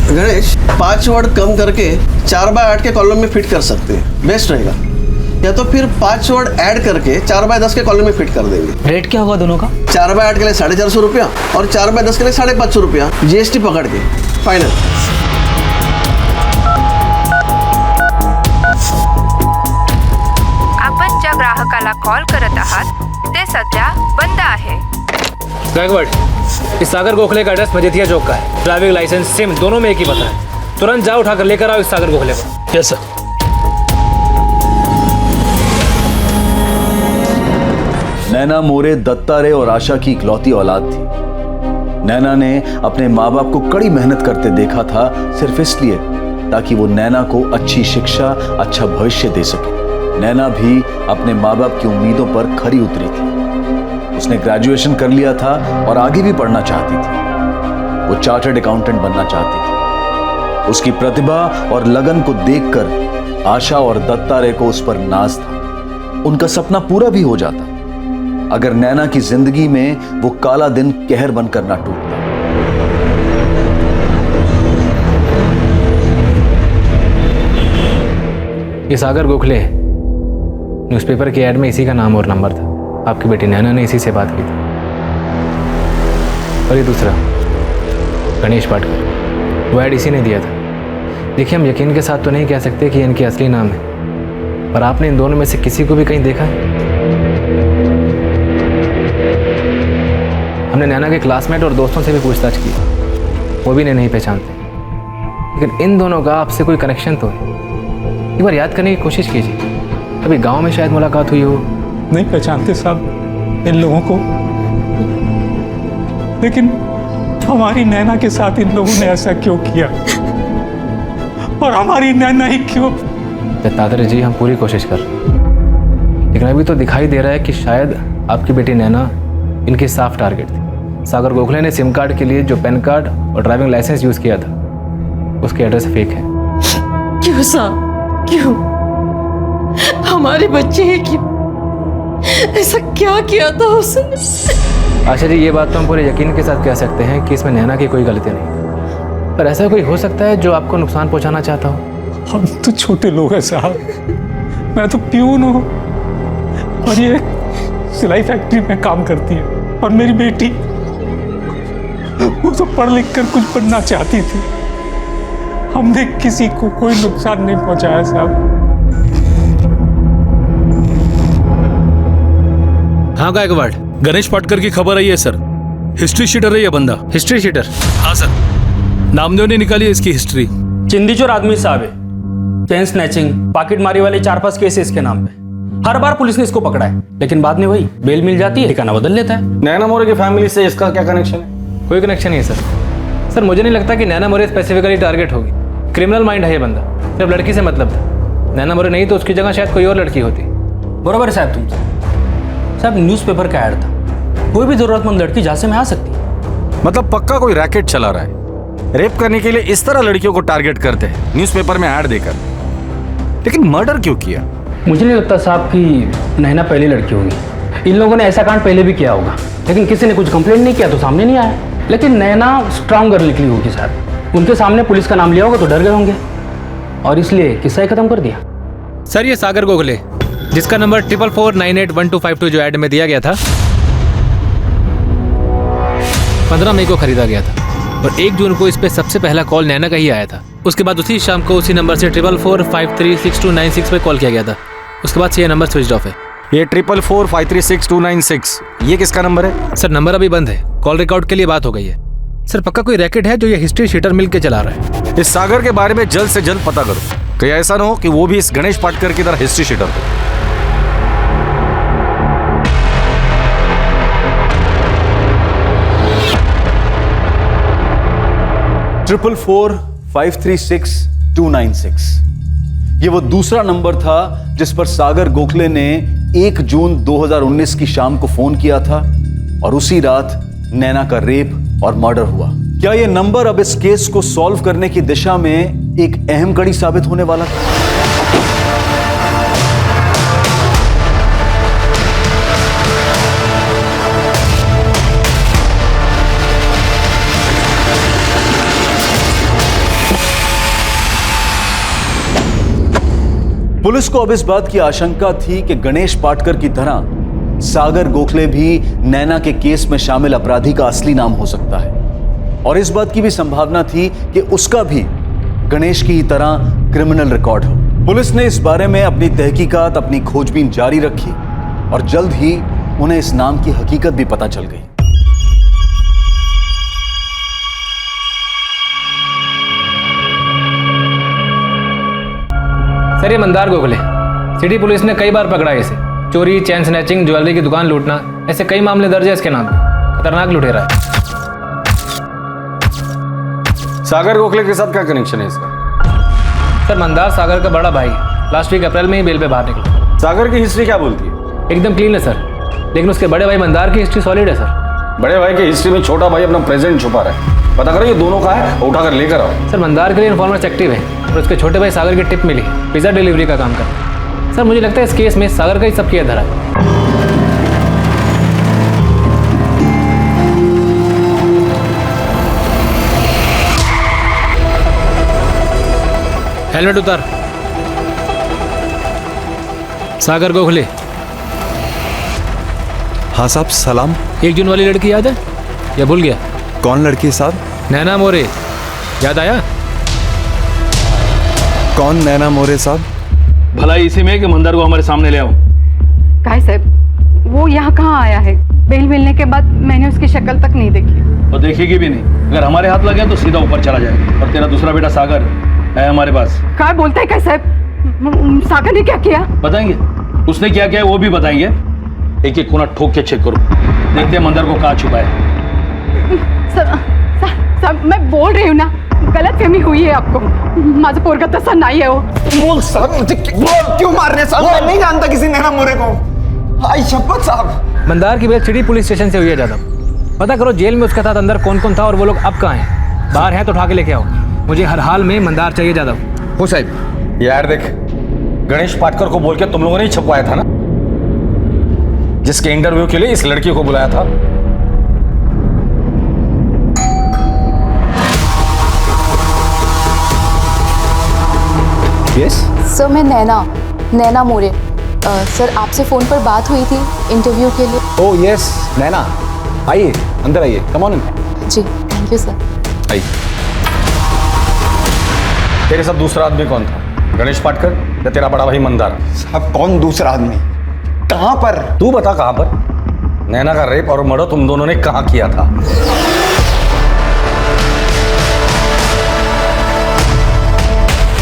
S9: गणेश 5 वर्ड कम करके 4 बाय 8 के कॉलम में फिट कर सकते हैं, बेस्ट रहेगा। या तो फिर 5 वर्ड ऐड करके 4 बाय 10 के कॉलम में फिट कर देंगे।
S13: रेट क्या होगा दोनों का?
S9: 4 बाय 8 के लिए 450 रुपया और 4 बाय 10 के लिए 550 रुपया, GST पकड़ के फाइनल।
S22: आपण ज्या ग्राहकाला कॉल करत आहात ते सध्या बंद आहे।
S13: गायकवाड़, इस सागर गोखले का एड्रेस मजेठिया चौक का है। ड्राइविंग लाइसेंस, सिम दोनों में एक ही पता है। तुरंत जाओ, उठाकर लेकर आओ इस सागर गोखले को। Yes sir.
S1: नैना मोरे, दत्तात्रेय और आशा की इकलौती औलाद थी। नैना ने अपने माँ बाप को कड़ी मेहनत करते देखा था, सिर्फ इसलिए ताकि वो नैना को अच्छी शिक्षा, अच्छा भविष्य दे सके। नैना भी अपने माँ बाप की उम्मीदों पर खरी उतरी थी। उसने ग्रेजुएशन कर लिया था और आगे भी पढ़ना चाहती थी। वो चार्टर्ड अकाउंटेंट बनना चाहती थी। उसकी प्रतिभा और लगन को देखकर आशा और दत्तात्रेय को उस पर नाज था। उनका सपना पूरा भी हो जाता अगर नैना की जिंदगी में वो काला दिन कहर बनकर ना टूटता।
S14: ये सागर गोखले है। न्यूज़पेपर की ऐड में इसी का नाम और नंबर था। आपकी बेटी नैना ने इसी से बात की थी। और ये दूसरा गणेश पाटकर, वो ऐड इसी ने दिया था। देखिए, हम यकीन के साथ तो नहीं कह सकते कि इनकी असली नाम है, पर आपने इन दोनों में से किसी को भी कहीं देखा है? हमने नैना के क्लासमेट और दोस्तों से भी पूछताछ की, वो भी इन्हें नहीं पहचानते। लेकिन इन दोनों का आपसे कोई कनेक्शन तो है। एक बार याद करने की कोशिश कीजिए, अभी गांव में शायद मुलाकात हुई हो।
S20: नहीं पहचानते साहब इन लोगों को, लेकिन हमारी नैना के साथ इन लोगों ने ऐसा क्यों किया, और हमारी नैना ही क्यों?
S14: दत्तात्रेय जी, हम पूरी कोशिश कर रहे हैं, लेकिन अभी तो दिखाई दे रहा है कि शायद आपकी बेटी नैना इनकी साफ टारगेट थी। सागर गोखले ने सिम कार्ड के लिए जो पैन कार्ड और ड्राइविंग लाइसेंस यूज किया था, उसके एड्रेस फेक है।
S21: क्यों साहब, क्यों? हमारे बच्चे हैं, क्यों? ऐसा क्या किया था उसने?
S14: आशा जी, ये बात तो हम पूरे यकीन के साथ कह सकते हैं कि इसमें नैना की कोई गलती नहीं, पर ऐसा कोई हो सकता है जो आपको नुकसान पहुंचाना चाहता हो।
S20: हम तो छोटे लोग हैं साहब, मैं तो प्यून हूँ और ये सिलाई फैक्ट्री में काम करती है, और मेरी बेटी वो तो पढ़ लिख कर कुछ बनना चाहती थी। हमने किसी को कोई नुकसान नहीं पहुंचाया साहब।
S10: हाँ गायकवाड़, गणेश पाटकर की खबर आई है सर। हिस्ट्री शीटर है ये बंदा।
S14: History sheeter?
S10: हाँ सर, नामदेव ने निकाली है इसकी हिस्ट्री।
S8: चिंदीचोर आदमी साहब है, चेन स्नैचिंग, पॉकेट मारी वाले 4-5 केस इसके नाम पे। हर बार पुलिस ने इसको पकड़ा है, लेकिन बाद में वही बेल मिल जाती है, ठिकाना बदल लेता है।
S24: नैना मोरे की फैमिली से इसका क्या कनेक्शन है?
S14: कोई कनेक्शन नहीं है सर। मुझे नहीं लगता कि नैना मोरे स्पेसिफिकली टारगेट होगी। क्रिमिनल माइंड है ये बंदा, सिर्फ लड़की से मतलब था। नैना मोरे नहीं तो उसकी जगह शायद कोई और लड़की होती।
S8: बराबर है साहब तुमसे। साहब, न्यूज़पेपर का ऐड था, कोई भी जरूरतमंद लड़की झांसे में आ सकती है।
S24: मतलब पक्का कोई रैकेट चला रहा है, रेप करने के लिए इस तरह लड़कियों को टारगेट करते हैं न्यूज़पेपर में ऐड देकर। लेकिन मर्डर क्यों किया?
S8: मुझे नहीं लगता साहब कि नैना पहली लड़की होगी। इन लोगों ने ऐसा कांड पहले भी किया होगा, लेकिन किसी ने कुछ कंप्लेंट नहीं किया तो सामने नहीं आया। लेकिन नैना स्ट्रांग गर्ल निकली होगी साहब। उनके सामने पुलिस का नाम लिया होगा तो डर गए होंगे, और इसलिए किस्सा ही खत्म कर दिया।
S15: सर, ये सागर गोखले, जिसका नंबर 44498125 जो ऐड में दिया गया था, 15 मई को खरीदा गया था, और 1 जून को इस पे सबसे पहला कॉल नैना का ही आया था। उसके बाद उसी शाम को उसी नंबर से 4445362996 पे कॉल किया गया था। उसके बाद से ये नंबर स्विच ऑफ है।
S24: ये 4445362996 ये किसका नंबर है?
S15: सर, नंबर अभी बंद है, कॉल रिकॉर्ड के लिए बात हो गई है। सर, पक्का कोई रैकेट है जो ये हिस्ट्री शीटर मिल के चला रहा है।
S24: इस सागर के बारे में जल्द से जल्द पता करो, कहीं ऐसा ना हो कि वो भी इस गणेश पाटकर की तरह हिस्ट्री शीटर हो।
S1: ट्रिपल 44536 ये वो दूसरा नंबर था जिस पर सागर गोखले ने 1 जून 2019 की शाम को फोन किया था, और उसी रात नैना का रेप और मर्डर हुआ। क्या यह नंबर अब इस केस को सॉल्व करने की दिशा में एक अहम कड़ी साबित होने वाला था? पुलिस को अब इस बात की आशंका थी कि गणेश पाटकर की तरह सागर गोखले भी नैना के केस में शामिल अपराधी का असली नाम हो सकता है, और इस बात की भी संभावना थी कि उसका भी गणेश की तरह क्रिमिनल रिकॉर्ड हो। पुलिस ने इस बारे में अपनी तहकीकात, अपनी खोजबीन जारी रखी, और जल्द ही उन्हें इस नाम की हकीकत भी पता चल गई।
S14: सर, ये मंदार गोखले, सिटी पुलिस ने कई बार पकड़ा है इसे। चोरी, चैन स्नैचिंग, ज्वेलरी की दुकान लूटना, ऐसे कई मामले दर्ज है इसके नाम पे। खतरनाक लुटेरा है।
S24: सागर गोखले के साथ क्या कनेक्शन है इसका?
S14: सर, मंदार सागर का बड़ा भाई है। लास्ट वीक अप्रैल में ही बेल पे बाहर निकला।
S24: सागर की हिस्ट्री क्या बोलती है?
S14: एकदम क्लीन है सर, लेकिन उसके बड़े भाई मंदार की हिस्ट्री सॉलिड है सर।
S24: बड़े भाई की हिस्ट्री में छोटा भाई अपना प्रेजेंट छुपा रहा है। पता करो ये दोनों का है, उठाकर लेकर आओ।
S14: सर, मंदार के लिए इन्फॉर्मर्स एक्टिव है, और उसके छोटे भाई सागर की टिप मिली, पिज्जा डिलीवरी का काम करता है।
S15: सर मुझे लगता है इस केस में सागर का ही सब किया धरा है। हेलमेट उतार। सागर को खुले।
S7: हाँ साहब सलाम।
S15: 1 जून वाली लड़की याद है या भूल गया?
S7: कौन लड़की साहब?
S15: नैना मोरे, याद आया?
S7: कौन नैना मोरे साहब?
S20: भला इसी में कि मंदार को हमारे सामने ले आओ।
S2: काहे साहब, वो यहाँ कहाँ आया है? बेल मिलने के बाद मैंने उसकी शक्ल तक नहीं देखी।
S20: और देखेगी भी नहीं। अगर हमारे हाथ लगे तो सीधा ऊपर चला जाएगा। और तेरा दूसरा बेटा सागर है हमारे पास।
S2: क्या बोलता है साहब? सागर ने क्या किया?
S20: बताएंगे, उसने क्या किया वो भी बताएंगे। एक एक कोना ठोक के चेक करो, देखते हैं मंदार को कहाँ छुपा है।
S2: साहब मैं बोल रही हूँ ना, गलत फहमी हुई है आपको। माझं पोरगा तसा नहीं है वो।
S11: बोल साहब, मुझे क्यों मार रहे हैं साहब? मैं नहीं जानता किसी नैना मोरे को। आई शपथ साहब।
S15: मंदार की बेल सिटी पुलिस स्टेशन से हुई है जादव। पता करो जेल में उसके साथ अंदर कौन कौन था और वो लोग अब कहाँ हैं। बाहर हैं तो उठा के लेके आओ। मुझे हर हाल में मंदार चाहिए जादव।
S24: हो साहब। यार देख, गणेश पाटकर को बोल के तुम लोगों ने ही छपवाया था ना, जिसके इंटरव्यू के लिए इस लड़की को बुलाया था।
S16: यस सर, मैं नैना मोरे। सर आपसे फ़ोन पर बात हुई थी इंटरव्यू के लिए।
S1: ओह यस नैना, आइए अंदर आइए, कम ऑन इन।
S16: जी थैंक यू सर।
S24: आई। तेरे साथ दूसरा आदमी कौन था? गणेश पाटकर या तेरा बड़ा भाई मंदार?
S11: साहब कौन दूसरा आदमी? कहां पर?
S24: तू बता कहां पर? नैना का रेप और मर्डर तुम दोनों ने कहां किया था?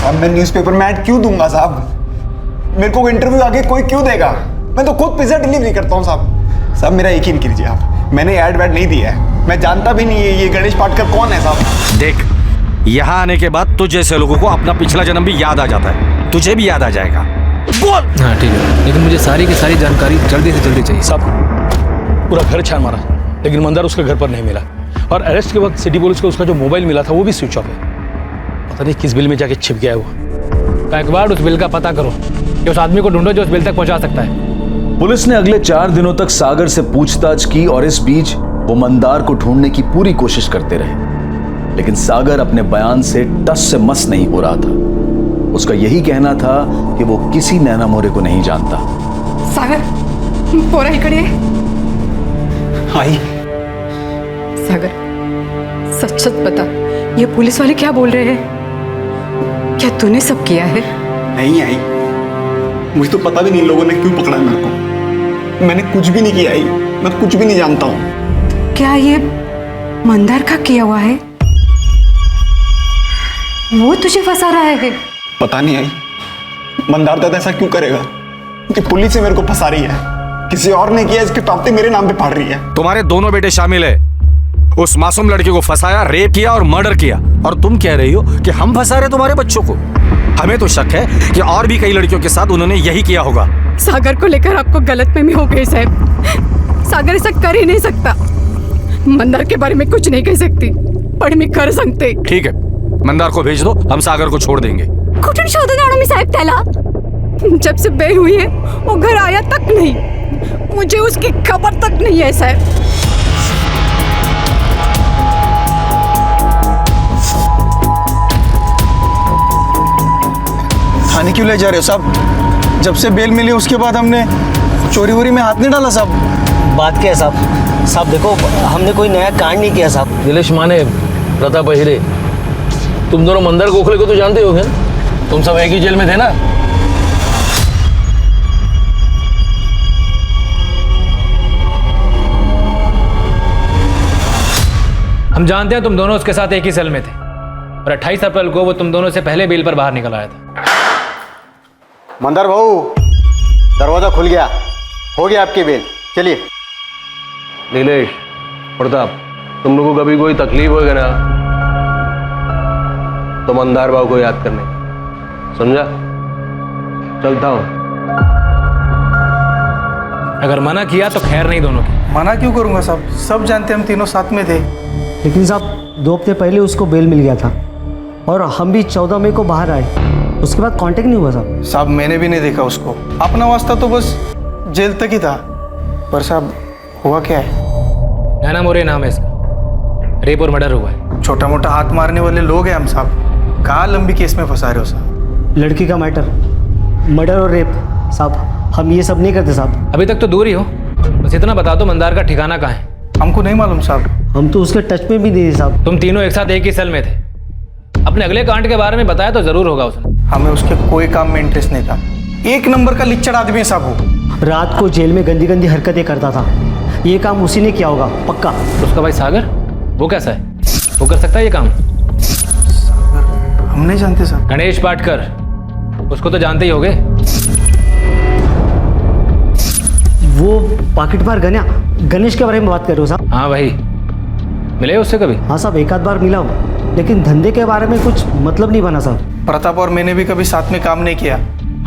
S11: अब मैं न्यूज़पेपर में ऐड क्यों दूंगा साहब? मेरे को इंटरव्यू आगे कोई क्यों देगा? मैं तो खुद पिज्जा डिलीवरी करता हूँ साहब। साहब मेरा यकीन कीजिए आप, मैंने ऐड वैड नहीं दिया है। मैं जानता भी नहीं है ये गणेश पाटकर कौन है साहब।
S24: देख, यहाँ आने के बाद तुझ जैसे लोगों को अपना पिछला जन्म भी याद आ जाता है। तुझे भी याद आ जाएगा। बोल।
S15: हाँ ठीक है, लेकिन मुझे सारी की सारी जानकारी जल्दी से जल्दी चाहिए।
S20: सब पूरा घर छान मारा, लेकिन मंदार उसके घर पर नहीं मिला। और अरेस्ट के वक्त सिटी पुलिस को उसका जो मोबाइल मिला था वो भी स्विच ऑफ है। पता नहीं किस बिल में जाके छिप गया है वो।
S15: एक बार उस बिल का पता करो कि उस आदमी को ढूंढो जो उस बिल तक पहुंचा सकता है।
S1: पुलिस ने अगले 4 दिनों तक सागर से पूछताछ की और इस बीच वो मंदार को ढूंढने की पूरी कोशिश करते रहे, लेकिन सागर अपने बयान से टस से मस नहीं हो रहा था। उसका यही कहना था कि वो किसी नैना मोरे को नहीं जानता।
S2: सागर पोरा इकडे ये।
S11: आई।
S2: सागर सच सच बता, ये पुलिस वाले क्या बोल रहे हैं? क्या तूने सब किया है?
S11: नहीं आई, मुझे तो पता भी नहीं लोगों ने क्यों पकड़ा मेरे को। मैंने कुछ भी नहीं किया आई, मैं कुछ भी नहीं जानता हूँ।
S2: क्या ये मंदार का किया हुआ है? वो तुझे फंसा रहा है?
S11: पता नहीं आई, मंदार दादा ऐसा क्यों करेगा कि पुलिस से मेरे को फंसा रही है? किसी और ने किया, इसके टापते मेरे नाम पे फाड़ रही है।
S24: तुम्हारे दोनों बेटे शामिल है। उस मासूम लड़की को फंसाया, रेप किया और मर्डर किया, और तुम कह रही हो कि हम फंसा रहे तुम्हारे बच्चों को। हमें तो शक है कि और भी कई लड़कियों के साथ उन्होंने यही किया होगा।
S2: सागर को लेकर आपको गलतफहमी हो गई साहब। सागर ऐसा कर ही नहीं सकता। मंदार के बारे में कुछ नहीं कह सकती, पर मैं कर सकते।
S24: ठीक है, मंदार को भेज दो, हम सागर को छोड़ देंगे।
S2: कुठून शोधून मी साहब त्याला? जब से बेल हुई है वो घर आया तक नहीं, मुझे उसकी खबर तक नहीं है साहब।
S11: थाने क्यों ले जा रहे हो साहब? जब से बेल मिली उसके बाद हमने चोरी वोरी में हाथ नहीं डाला साहब।
S17: बात क्या है साहब? साहब देखो, हमने कोई नया कांड नहीं किया साहब।
S20: दिलेश माने, प्रताप अहिरे, तुम दोनों मंदार गोखले को तो जानते होगे, तुम सब एक ही जेल में थे ना?
S15: हम जानते हैं तुम दोनों उसके साथ एक ही सेल में थे और 28 अप्रैल को वो तुम दोनों से पहले बेल पर बाहर निकल आया था।
S18: मंदार भाऊ, दरवाजा खुल गया, हो गया आपकी बेल, चलिए।
S19: नीलेश, प्रताप, तुम लोगों को कभी कोई तकलीफ होगा ना तो मंदार भाऊ को याद करने, समझा? चलता हूं।
S15: अगर मना किया तो खैर नहीं दोनों की।
S12: मना क्यों करूंगा साहब? सब जानते हम तीनों साथ में थे।
S17: लेकिन साहब 2 हफ्ते पहले उसको बेल मिल गया था और हम भी 14 मई को बाहर आए। उसके बाद कांटेक्ट नहीं हुआ साहब?
S11: साहब मैंने भी नहीं देखा उसको, अपना वास्ता तो बस जेल तक ही था। पर साहब हुआ क्या है?
S8: नैना मोरे नाम है इसका, रेप और मर्डर हुआ है।
S11: छोटा मोटा हाथ मारने वाले लोग हैं हम साहब, कहाँ लंबी केस में फंसा रहे हो साहब?
S17: लड़की का मैटर, मर्डर और रेप साहब, हम ये सब नहीं करते साहब।
S8: अभी तक तो दूर ही हो, बस इतना बता दो मंदार का ठिकाना कहाँ है?
S11: हमको नहीं मालूम साहब।
S17: हम तो उसके टच में भी नहीं थे साहब।
S8: तुम तीनों एक साथ एक ही सेल में थे, अपने अगले कांड के बारे में बताया तो जरूर होगा उसने।
S11: हमें उसके कोई काम में इंटरेस्ट नहीं था, एक नंबर का लिच्चड़ आदमी है साहब वो।
S17: रात को जेल में गंदी गंदी हरकतें करता था, ये काम उसी ने किया होगा पक्का।
S8: उसका भाई सागर, वो कैसा है? वो कर सकता है ये काम?
S11: हम नहीं जानते साहब।
S8: गणेश पाटकर, उसको तो जानते ही होगे।
S17: वो पॉकेट मार गणेश के बारे में बात कर रहे हो साहब?
S8: हाँ भाई, मिले उससे कभी?
S17: हाँ साहब, एक आध बार मिला हूँ, लेकिन धंधे के बारे में कुछ मतलब नहीं बना साहब।
S11: प्रताप और मैंने भी कभी साथ में काम नहीं किया,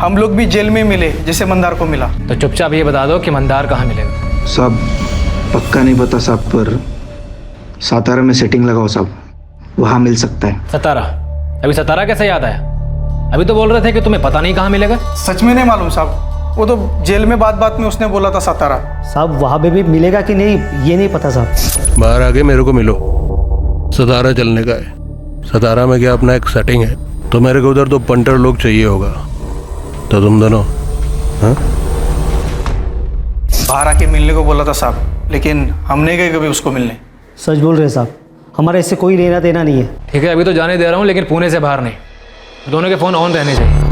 S11: हम लोग भी जेल में मिले जैसे मंदार को मिला।
S8: तो चुपचाप ये बता दो कि मंदार कहाँ मिलेगा।
S3: साहब पक्का नहीं पता साहब, पर सातारा में सेटिंग लगाओ साहब, वहाँ मिल सकता है।
S8: सतारा? अभी सतारा कैसे याद आया? अभी तो बोल रहे थे कि तुम्हें पता नहीं कहाँ मिलेगा।
S11: सच में नहीं मालूम साहब, वो तो जेल में बात बात में उसने बोला था सतारा।
S17: साहब वहाँ पे भी मिलेगा कि नहीं ये नहीं पता साहब।
S20: बाहर आके मेरे को मिलो, सतारा चलने का है। सतारा में क्या अपना एक सेटिंग है, तो मेरे को उधर तो पंटर लोग चाहिए होगा, तो तुम दोनों हाँ?
S11: बाहर आके मिलने को बोला था साहब, लेकिन हम नहीं गए कभी उसको मिलने।
S17: सच बोल रहे साहब, हमारा इससे कोई लेना देना नहीं है।
S8: ठीक है, अभी तो जाने दे रहा हूँ, लेकिन पुणे से बाहर नहीं। दोनों के फोन ऑन रहने चाहिए।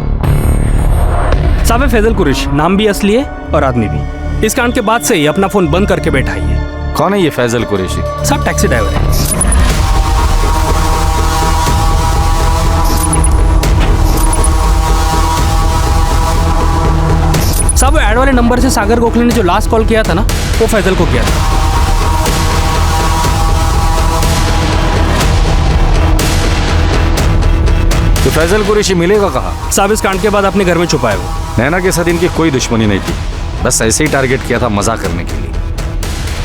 S10: साहब है फैजल कुरैशी, नाम भी असली है और आदमी भी। इस कांड के बाद से ही अपना फोन बंद करके बैठा ही है।
S24: कौन है ये फैजल कुरैशी?
S10: साहब टैक्सी ड्राइवर है। साहब वो ऐड वाले नंबर से सागर गोखले ने जो लास्ट कॉल किया था ना, वो फैजल को किया था।
S24: तो फैजल कुरैशी मिलेगा कहाँ?
S10: साहब इस कांड के बाद अपने घर में छुपा है वो।
S24: नैना के साथ इनकी कोई दुश्मनी नहीं थी, बस ऐसे ही टारगेट किया था मजा करने के लिए।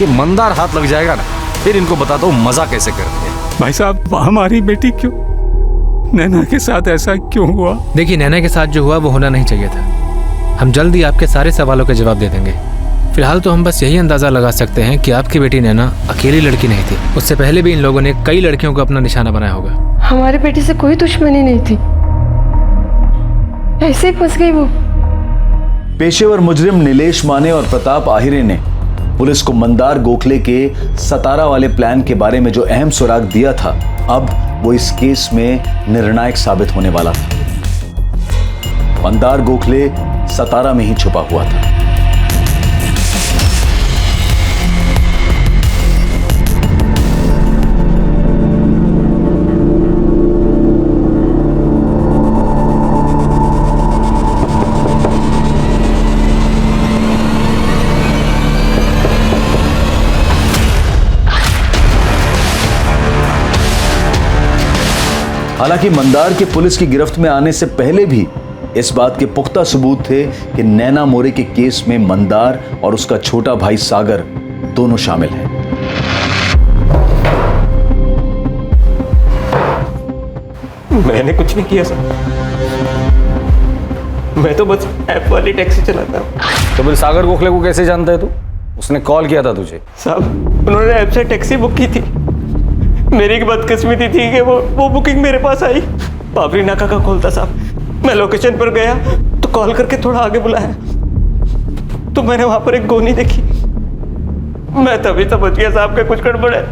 S24: ये मंदार हाथ लग जाएगा ना, फिर इनको बताता हूँ मजा कैसे करते हैं।
S20: भाई साहब हमारी बेटी क्यों, नैना के साथ ऐसा क्यों हुआ?
S8: देखिए, नैना के साथ जो हुआ वो होना नहीं चाहिए था। हम जल्द ही आपके सारे सवालों के जवाब दे देंगे। फिलहाल तो हम बस यही अंदाजा लगा सकते हैं कि आपकी बेटी नैना अकेली लड़की नहीं थी, उससे पहले भी इन लोगों ने कई लड़कियों को अपना निशाना बनाया होगा।
S21: हमारी बेटी से कोई दुश्मनी नहीं थी, ऐसे ही फंस गई वो।
S1: पेशेवर मुजरिम नीलेश माने और प्रताप आहिरे ने पुलिस को मंदार गोखले के सतारा वाले प्लान के बारे में जो अहम सुराग दिया था, अब वो इस केस में निर्णायक साबित होने वाला था। मंदार गोखले सतारा में ही छुपा हुआ था। हालांकि मंदार के पुलिस की गिरफ्त में आने से पहले भी इस बात के पुख्ता सबूत थे कि नैना मोरे के केस में मंदार और उसका छोटा भाई सागर दोनों शामिल हैं।
S14: मैंने कुछ नहीं किया सर, मैं तो बस ऐप वाली टैक्सी चलाता हूँ।
S24: तो फिर सागर गोखले को कैसे जानता है तू? उसने कॉल किया था तुझे?
S14: साहब उन्होंने ऐप से टैक्सी बुक की थी, मेरी एक बदकिस्मती थी कि वो बुकिंग मेरे पास आई। बाबरी नाका का कॉल था साहब, मैं लोकेशन पर गया तो कॉल करके थोड़ा आगे बुलाया, तो मैंने वहां पर एक गोनी देखी। मैं तभी समझ गया साहब का कुछ गड़बड़ है।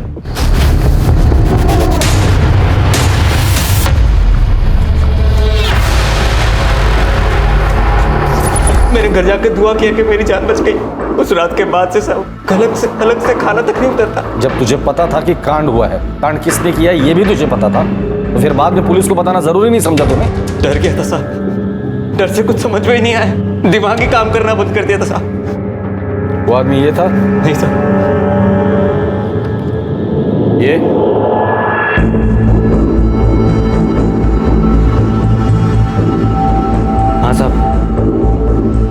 S14: मेरे घर जाकर दुआ किया कि मेरी जान बच गई। उस रात के बाद से साहब अलग से खाना तक नहीं उतरता।
S24: जब तुझे पता था कि कांड हुआ है, कांड किसने किया ये भी तुझे पता था, तो फिर बाद में पुलिस को बताना जरूरी नहीं समझा तुम्हें?
S14: डर गया था साहब, डर से कुछ समझ में ही नहीं आया, दिमाग ही काम करना बंद कर दिया था साहब।
S24: वो आदमी ये था?
S14: नहीं सर।
S24: ये
S14: हाँ साहब,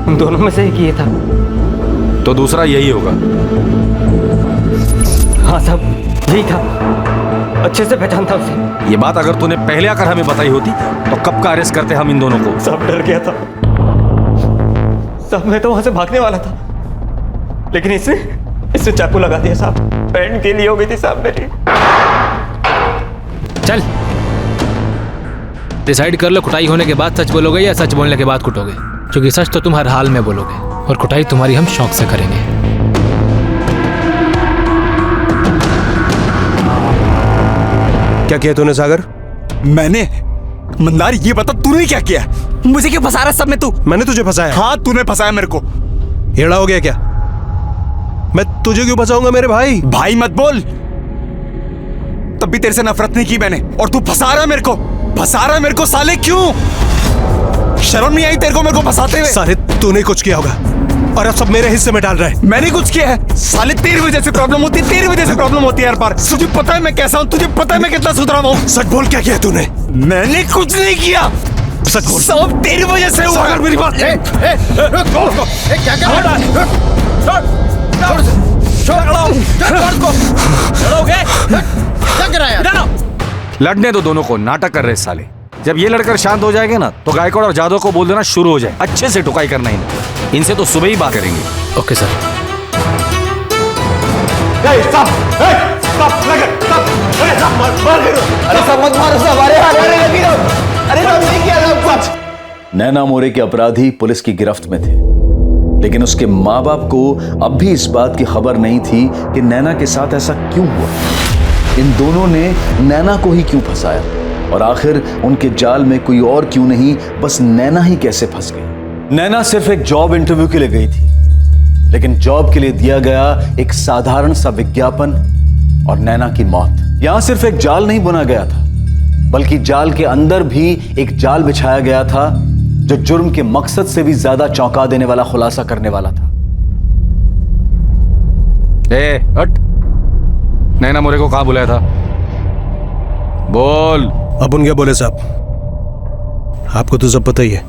S14: उन दोनों में से एक ये था।
S24: तो दूसरा यही होगा?
S14: हाँ साहब यही था।
S15: अच्छे से पहचानता उसे।
S24: ये बात अगर तूने पहले आकर हमें बताई होती तो कब का अरेस्ट करते हम इन दोनों को।
S15: सब डर गया था साहब, मैं तो वहां से भागने वाला था, लेकिन इससे चाकू लगा दिया साहब। बैंड के लिए हो गई थी साहब मेरी।
S10: चल डिसाइड कर लो, कुटाई होने के बाद सच बोलोगे या सच बोलने के बाद कुटोगे, क्योंकि सच तो तुम हर हाल में बोलोगे और कुटाई तुम्हारी हम शौक से करेंगे।
S7: क्या किया तूने सागर?
S11: मैंने? मंदार ये बता तूने क्या किया?
S7: मुझे क्यों फंसा रहा सब में तू? मैंने तुझे फंसाया?
S11: हाँ तूने फंसाया मेरे को।
S7: हेड़ा हो गया क्या? मैं तुझे क्यों फंसाऊंगा मेरे भाई?
S11: भाई मत बोल। तब भी तेरे से नफरत नहीं की मैंने, और तू फंसा रहा मेरे को, फंसा रहा मेरे को साले। क्यों? शर्म नहीं आई तेरे को मेरे को फंसाते हुए?
S7: साले तूने कुछ किया होगा और अब सब मेरे हिस्से में डाल रहा है।
S11: मैंने कुछ किया है? साले तेरी वजह से प्रॉब्लम होती है, तेरी वजह से प्रॉब्लम होती है हर बार। तुझे पता है मैं कैसा हूँ, तुझे पता है मैं कितना सुधरा हूँ।
S7: सच बोल, क्या किया तूने?
S11: मैंने कुछ नहीं किया,
S7: सच बोल।
S11: सब तेरी वजह से हुआ।
S7: सागर मेरी बात
S11: क्या
S24: कराया? लड़ने दो दोनों को, नाटक कर रहे साले। जब ये लड़कर शांत हो जाएंगे ना तो गायकवाड़ और जादव को बोल देना शुरू हो जाए, अच्छे से टुकाई करना इनसे तो सुबह ही बात करेंगे।
S10: Okay sir.
S1: नैना मोरे के अपराधी पुलिस की गिरफ्त में थे, लेकिन उसके माँ बाप को अब भी इस बात की खबर नहीं थी कि नैना के साथ ऐसा क्यों हुआ। इन दोनों ने नैना को ही क्यों फंसाया, और आखिर उनके जाल में कोई और क्यों नहीं, बस नैना ही कैसे फंस गई। नैना सिर्फ एक जॉब इंटरव्यू के लिए गई थी, लेकिन जॉब के लिए दिया गया एक साधारण सा विज्ञापन और नैना की मौत। यहां सिर्फ एक जाल नहीं बुना गया था, बल्कि जाल के अंदर भी एक जाल बिछाया गया था जो जुर्म के मकसद से भी ज्यादा चौंका देने वाला खुलासा करने वाला था।
S24: हट, नैना मोरे को कहां बुलाया था? बोल।
S7: अपन क्या बोले साहब, आपको तो सब पता ही है।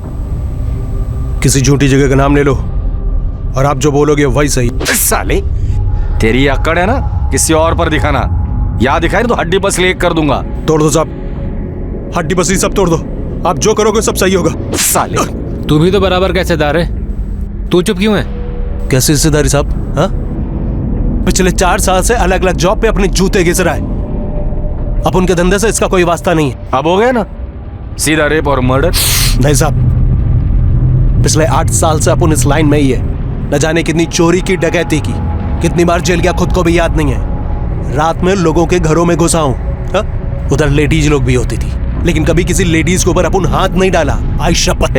S7: किसी झूठी जगह का नाम ले लो और आप जो बोलोगे वही सही।
S24: साले तेरी अक्कड़ है ना, किसी और पर दिखाना। याद दिखाए ना तो हड्डी पसली एक कर दूंगा।
S7: तोड़ दो साहब, हड्डी पसली सब तोड़ दो। आप जो करोगे सब सही होगा।
S24: साले
S10: तू भी तो बराबर का हिस्सेदार है, तू चुप क्यों है?
S7: कैसे हिस्सेदारी साहब? हाँ, पिछले 4 साल से अलग अलग जॉब पे अपने जूते घिस रहा है। अब उनके धंधे से इसका कोई वास्ता नहीं है।
S24: अब हो गया ना सीधा रेप और मर्डर।
S7: नहीं साहब, पिछले 8 साल से अपन इस लाइन में ही है। न जाने कितनी चोरी की, डकैती की, कितनी बार जेल गया खुद को भी याद नहीं है। रात में लोगों के घरों में घुसा हूं। उधर लेडीज लोग भी होती थी, लेकिन कभी किसी लेडीज के ऊपर अपन हाथ नहीं डाला। आई शपथ।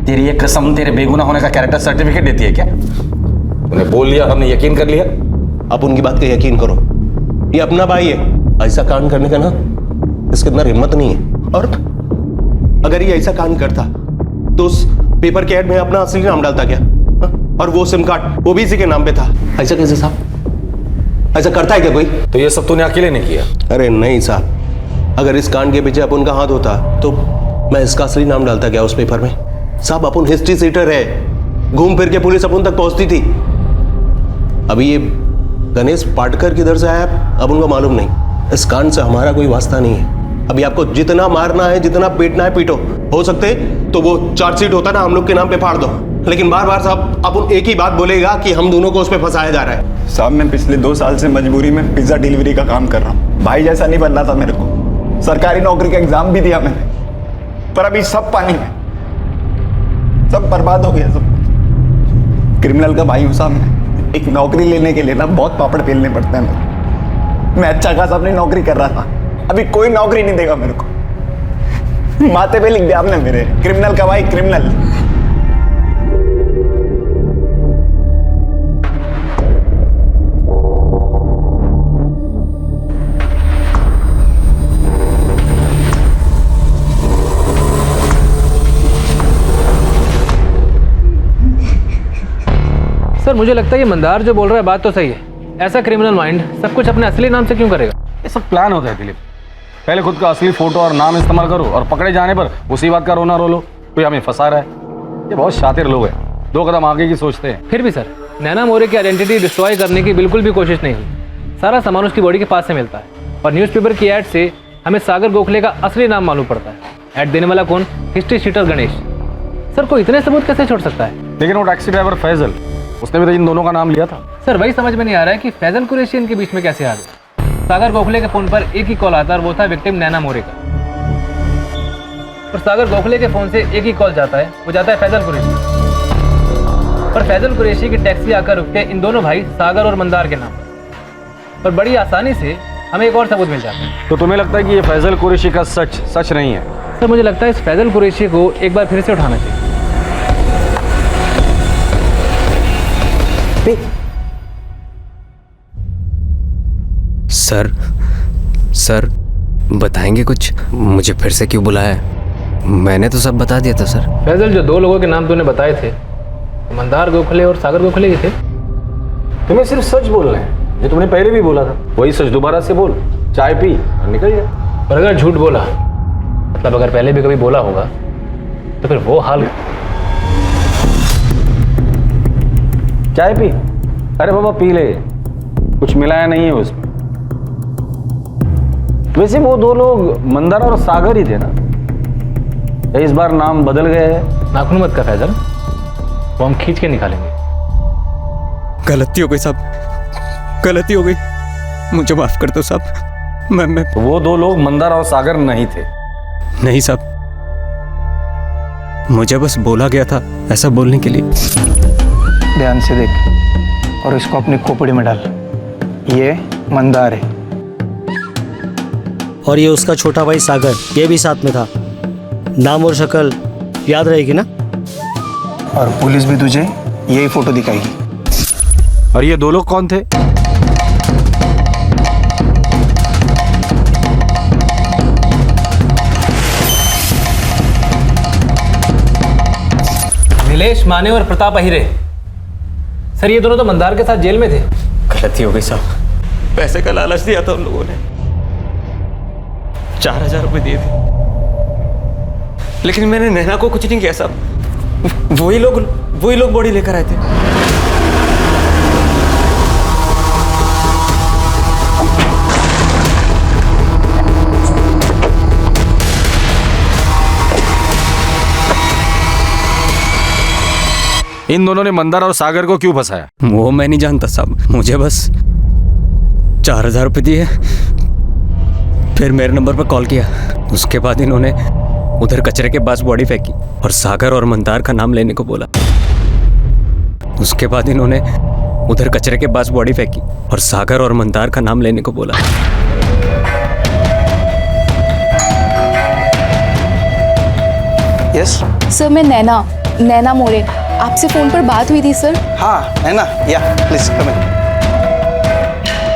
S24: तेरी ये कसम तेरे बेगुनाह होने का कैरेक्टर सर्टिफिकेट देती है क्या? तूने बोल लिया, हमने यकीन कर लिया।
S7: अब उनकी बात का यकीन करो, ये अपना भाई है। ऐसा कांड करने का ना इसके अंदर हिम्मत नहीं है। और अगर ये ऐसा कांड करता तो उस पेपर के ऐड में अपना असली नाम डालता क्या? और वो सिम कार्ड वो भी इसी के नाम पे था। ऐसा कैसे साहब? ऐसा करता है क्या कोई?
S24: तो ये सब तूने अकेले नहीं किया?
S7: अरे नहीं साहब, अगर इस कांड के पीछे अपन का हाथ होता तो मैं इसका असली नाम डालता क्या उस पेपर में? साहब अपन हिस्ट्री सीटर है, घूम फिर के पुलिस अपन तक पहुंचती थी। अभी ये गणेश पाटकर किधर से आया अब उनको मालूम नहीं। इस कांड से हमारा कोई वास्ता नहीं है। अभी आपको जितना मारना है, जितना पीटना है पीटो। हो सकते तो वो चार्जशीट होता ना हम लोग के नाम पे फाड़ दो, लेकिन बार बार साहब अपन एक ही बात बोलेगा कि हम दोनों को उस पे फंसाया जा रहा है।
S11: साहब मैं पिछले 2 साल से मजबूरी में पिज्जा डिलीवरी का काम कर रहा हूँ। भाई जैसा नहीं बनना था मेरे को। सरकारी नौकरी का एग्जाम भी दिया मैंने, पर अभी सब पानी में, सब बर्बाद हो गया। सब क्रिमिनल का भाई हूँ साहब मैं। एक नौकरी लेने के लिए ना बहुत पापड़ पेलने पड़ते हैं। मैं अच्छा खासा अपनी नौकरी कर रहा था, अभी कोई नौकरी नहीं देगा मेरे को। माथे पे लिख दिया आपने मेरे, क्रिमिनल का भाई क्रिमिनल।
S10: सर मुझे लगता है ये मंदार जो बोल रहा है बात तो सही है। ऐसा क्रिमिनल माइंड सब कुछ अपने असली नाम से क्यों करेगा?
S24: ये सब प्लान होता है दिलीप। पहले खुद का असली फोटो और नाम इस्तेमाल करो और पकड़े जाने पर उसी बात का रोना रो लो कोई हमें फंसा रहा है। ये बहुत शातिर लोग हैं, 2 कदम आगे की सोचते हैं।
S10: फिर भी सर नैना मोरे की आइडेंटिटी डिस्ट्रॉय करने की बिल्कुल भी कोशिश नहीं हुई। सारा सामान उसकी बॉडी के पास से मिलता है
S4: और न्यूज़पेपर की ऐड से हमें सागर गोखले का असली नाम मालूम पड़ता है। ऐड देने वाला कौन? History sheeter Ganesh. सर कोई इतने सबूत कैसे छोड़ सकता है?
S24: लेकिन वो टैक्सी ड्राइवर फैजल, उसने भी तो इन दोनों का नाम लिया था।
S4: सर वही समझ में नहीं आ रहा है कि फैजल कुरैशी इनके बीच में कैसे आ गए। सागर गोखले के फोन पर एक ही कॉल आता है और वो था विक्टिम नैना मोरे का। और सागर गोखले के फोन से एक ही कॉल जाता है, वो जाता है फैजल कुरैशी। और फैजल कुरैशी की टैक्सी आकर रुकते इन दोनों भाई सागर और मंदार के नाम पर। और बड़ी आसानी से हमें एक और सबूत मिल जाता है।
S24: तो तुम्हें लगता है कि ये फैजल कुरैशी का सच नहीं है?
S4: सर मुझे लगता है इस फैजल कुरैशी को एक बार फिर से उठाना चाहिए।
S15: सर बताएंगे कुछ? मुझे फिर से क्यों बुलाया है? मैंने तो सब बता दिया था सर।
S4: फैजल जो दो लोगों के नाम तूने बताए थे, मंदार गोखले और सागर गोखले ही थे।
S24: तुम्हें सिर्फ सच बोलना है, जो तुमने पहले भी बोला था वही सच दोबारा से बोल, चाय पी और निकल जा।
S4: और अगर झूठ बोला, मतलब अगर पहले भी कभी बोला होगा, तो फिर वो हाल।
S24: चाय पी। अरे बाबा पी ले, कुछ मिलाया नहीं है उसमें। वैसे वो दो लोग मंदार और सागर ही थे ना? या इस बार नाम बदल गए हैं?
S4: नाखून मत का फैजल, वो हम खींच के निकालेंगे।
S10: गलती हो गई साहब, गलती हो गई, मुझे माफ कर दो साहब। मैं
S24: तो वो दो लोग मंदार और सागर नहीं थे?
S10: नहीं साहब, मुझे बस बोला गया था ऐसा बोलने के लिए।
S3: ध्यान से देख और इसको अपनी खोपड़ी में डाल। ये मंदार है
S17: और ये उसका छोटा भाई सागर, ये भी साथ में था। नाम और शक्ल याद रहेगी ना?
S3: और पुलिस भी तुझे यही फोटो दिखाएगी।
S24: और ये दो लोग कौन थे?
S4: नीलेश माने और प्रताप अहिरे। सर ये दोनों तो मंदार के साथ जेल में थे।
S10: गलती हो गई साहब, पैसे का लालच दिया था उन लोगों ने, 4000 रुपये दिए थे, लेकिन मैंने नैना को कुछ नहीं किया साहब। वही लोग बॉडी लेकर आए थे।
S24: इन दोनों ने मंदार और सागर को क्यों फंसाया?
S10: वो मैं नहीं जानता साहब, मुझे बस 4000 रुपये दिए, फिर मेरे नंबर पर कॉल किया। उसके बाद इन्होंने उधर कचरे के पास बॉडी फेंकी और सागर और मंदार का नाम लेने को बोला। उसके बाद इन्होंने उधर कचरे के पास बॉडी फेंकी और सागर और मंदार का नाम लेने को बोला।
S3: यस
S16: सर मैं नैना मोरे, आपसे फ़ोन पर बात हुई थी सर।
S3: हाँ नैना, या प्लीज कम इन।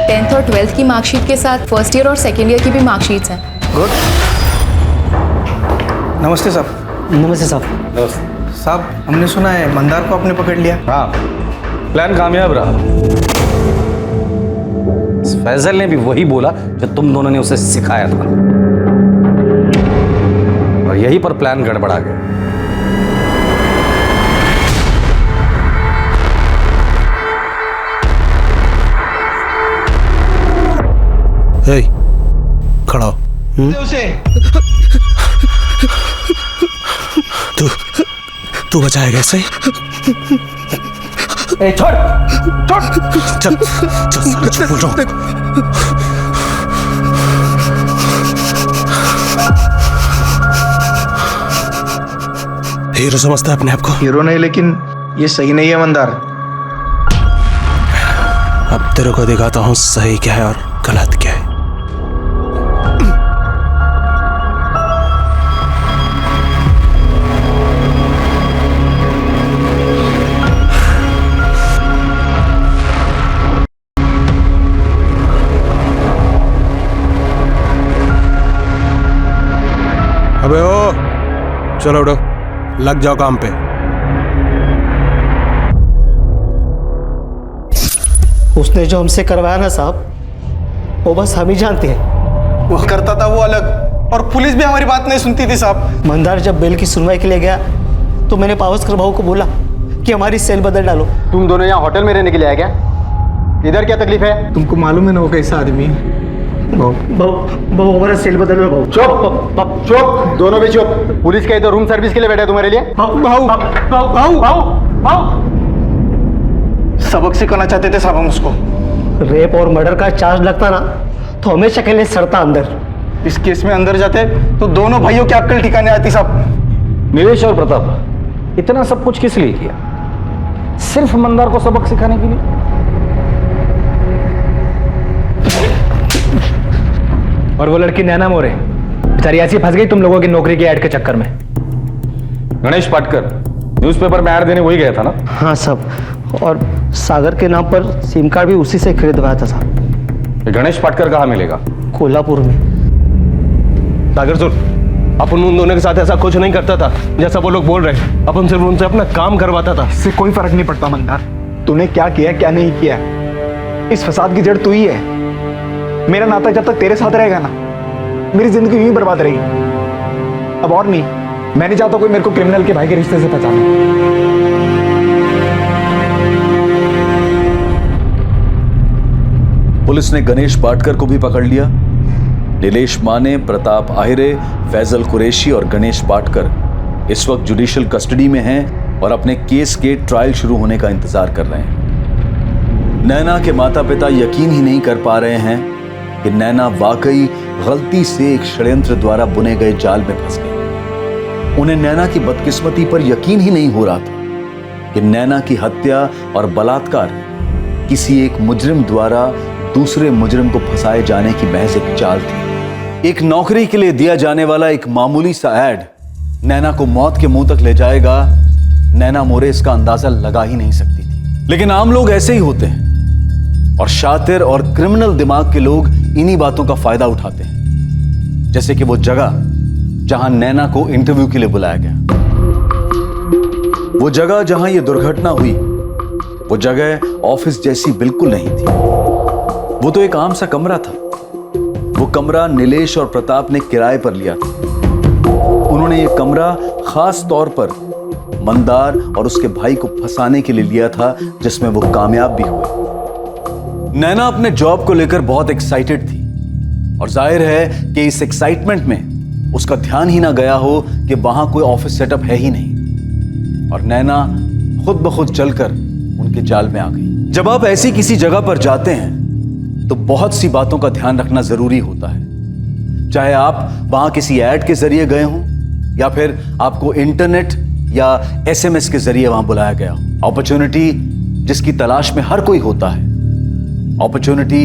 S16: 10th और 12th की मार्कशीट के साथ फर्स्ट ईयर और सेकेंड ईयर की भी मार्कशीट्स हैं।
S3: गुड। नमस्ते साहब।
S17: नमस्ते साहब।
S24: नमस्ते
S3: साहब, हमने सुना है मंदार को आपने पकड़ लिया।
S24: हाँ, प्लान कामयाब रहा। फैजल ने भी वही बोला जो तुम दोनों ने उसे सिखाया था, और यहीं पर प्लान गड़बड़ा गया।
S9: खड़ा हो। तू बचाएगा ऐसे?
S3: छोड़
S9: चल साला चुप हो जाओ। हीरो समझता है अपने आप को?
S3: हीरो नहीं, लेकिन ये सही नहीं है मंदार।
S9: अब तेरे को दिखाता हूँ सही क्या है और गलत क्या है। अबे ओ, चलो उठो, लग जाओ काम पे।
S17: उसने जो हमसे करवाया ना साहब, वो बस हम ही जानते हैं।
S11: वो करता था वो अलग, और पुलिस भी हमारी बात नहीं सुनती थी साहब।
S17: मंदार जब बेल की सुनवाई के लिए गया तो मैंने पावस्कर भाऊ को बोला कि हमारी सेल बदल डालो।
S18: तुम दोनों यहाँ होटल में रहने के लिए आए क्या? इधर क्या तकलीफ है?
S3: तुमको मालूम है ना वो कैसा आदमी है?
S18: बहु हमारा सेल बदल में बहु।
S11: चुप चुप, दोनों भी चुप। पुलिस का इधर रूम सर्विस के लिए बैठा है तुम्हारे लिए।
S3: सबक सिखाना चाहते थे साहब हम उसको।
S17: रेप और मर्डर का चार्ज लगता ना तो हमेशा के लिए सड़ता अंदर।
S3: इस केस में अंदर जाते तो दोनों भाइयों की अक्ल ठिकाने आती साहब।
S8: नीलेश और प्रताप, इतना सब कुछ किस लिए किया? सिर्फ मंदार को सबक सिखाने के लिए?
S4: और वो लड़की नैना मोरे बेचारी ऐसी फंस गई तुम लोगों की नौकरी की ऐड के चक्कर में।
S8: गणेश पाटकर न्यूज़पेपर में ऐड देने वही गया था ना?
S17: हाँ साहब, और सागर के नाम पर सिम कार्ड भी उसी से खरीदवाया था साहब।
S8: ये गणेश पाटकर कहाँ मिलेगा?
S17: कोल्हापुर में।
S7: सागर सुन, अपन उन दोनों के साथ ऐसा कुछ नहीं करता था जैसा वो लोग बोल रहे। अपन सिर्फ उनसे अपना काम करवाता था।
S3: इससे कोई फर्क नहीं पड़ता मंदार, तूने क्या किया क्या नहीं किया, इस फसाद की जड़ तू ही है। मेरा नाता जब तक तेरे साथ रहेगा ना, मेरी जिंदगी यूं ही बर्बाद रहेगी। अब और नहीं, मैं नहीं चाहता कोई मेरे को क्रिमिनल के भाई के रिश्ते से पहचाने।
S1: पुलिस ने गणेश पाटकर को भी पकड़ लिया। नीलेश माने, प्रताप आहिरे, फैजल कुरैशी और गणेश पाटकर इस वक्त जुडिशियल कस्टडी में हैं और अपने केस के ट्रायल शुरू होने का इंतजार कर रहे हैं। नैना के माता पिता यकीन ही नहीं कर पा रहे हैं कि नैना वाकई गलती से एक षड्यंत्र द्वारा बुने गए जाल में फंस गई। उन्हें नैना की बदकिस्मती पर यकीन ही नहीं हो रहा था कि नैना की हत्या और बलात्कार किसी एक मुजरिम द्वारा दूसरे मुजरिम को फंसाए जाने की महज एक चाल थी। एक नौकरी के लिए दिया जाने वाला एक मामूली सा ऐड नैना को मौत के मुंह तक ले जाएगा, नैना मोरे इसका अंदाजा लगा ही नहीं सकती थी। लेकिन आम लोग ऐसे ही होते हैं और शातिर और क्रिमिनल दिमाग के लोग इन्हीं बातों का फायदा उठाते हैं। जैसे कि वो जगह जहां नैना को इंटरव्यू के लिए बुलाया गया, वो जगह जहां यह दुर्घटना हुई, वो जगह ऑफिस जैसी बिल्कुल नहीं थी। वो तो एक आम सा कमरा था। वो कमरा नीलेश और प्रताप ने किराए पर लिया था। उन्होंने ये कमरा खास तौर पर मंदार और उसके भाई को फंसाने के लिए लिया था, जिसमें वो कामयाब भी हुए। नैना अपने जॉब को लेकर बहुत एक्साइटेड थी और जाहिर है कि इस एक्साइटमेंट में उसका ध्यान ही ना गया हो कि वहां कोई ऑफिस सेटअप है ही नहीं और नैना खुद ब खुद चलकर उनके जाल में आ गई। जब आप ऐसी किसी जगह पर जाते हैं तो बहुत सी बातों का ध्यान रखना जरूरी होता है। चाहे आप वहां किसी ऐड के जरिए गए हों या फिर आपको इंटरनेट या एसएमएस के जरिए वहां बुलाया गया हो। अपॉर्चुनिटी जिसकी तलाश में हर कोई होता है, अपॉर्चुनिटी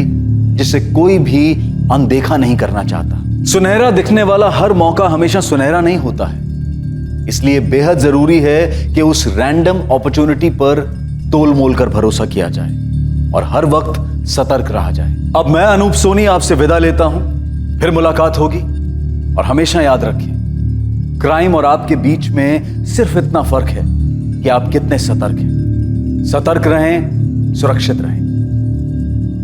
S1: जिसे कोई भी अनदेखा नहीं करना चाहता। सुनहरा दिखने वाला हर मौका हमेशा सुनहरा नहीं होता है, इसलिए बेहद जरूरी है कि उस रैंडम अपॉर्चुनिटी पर तोल मोल कर भरोसा किया जाए और हर वक्त सतर्क रहा जाए। अब मैं अनूप सोनी आपसे विदा लेता हूं, फिर मुलाकात होगी और हमेशा याद रखें, क्राइम और आपके बीच में सिर्फ इतना फर्क है कि आप कितने सतर्क हैं। सतर्क रहें, सुरक्षित रहें।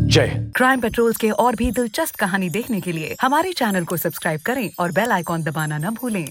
S1: जय हिंद।
S5: क्राइम पेट्रोल्स के और भी दिलचस्प कहानी देखने के लिए हमारे चैनल को सब्सक्राइब करें और बेल आइकॉन दबाना न भूलें।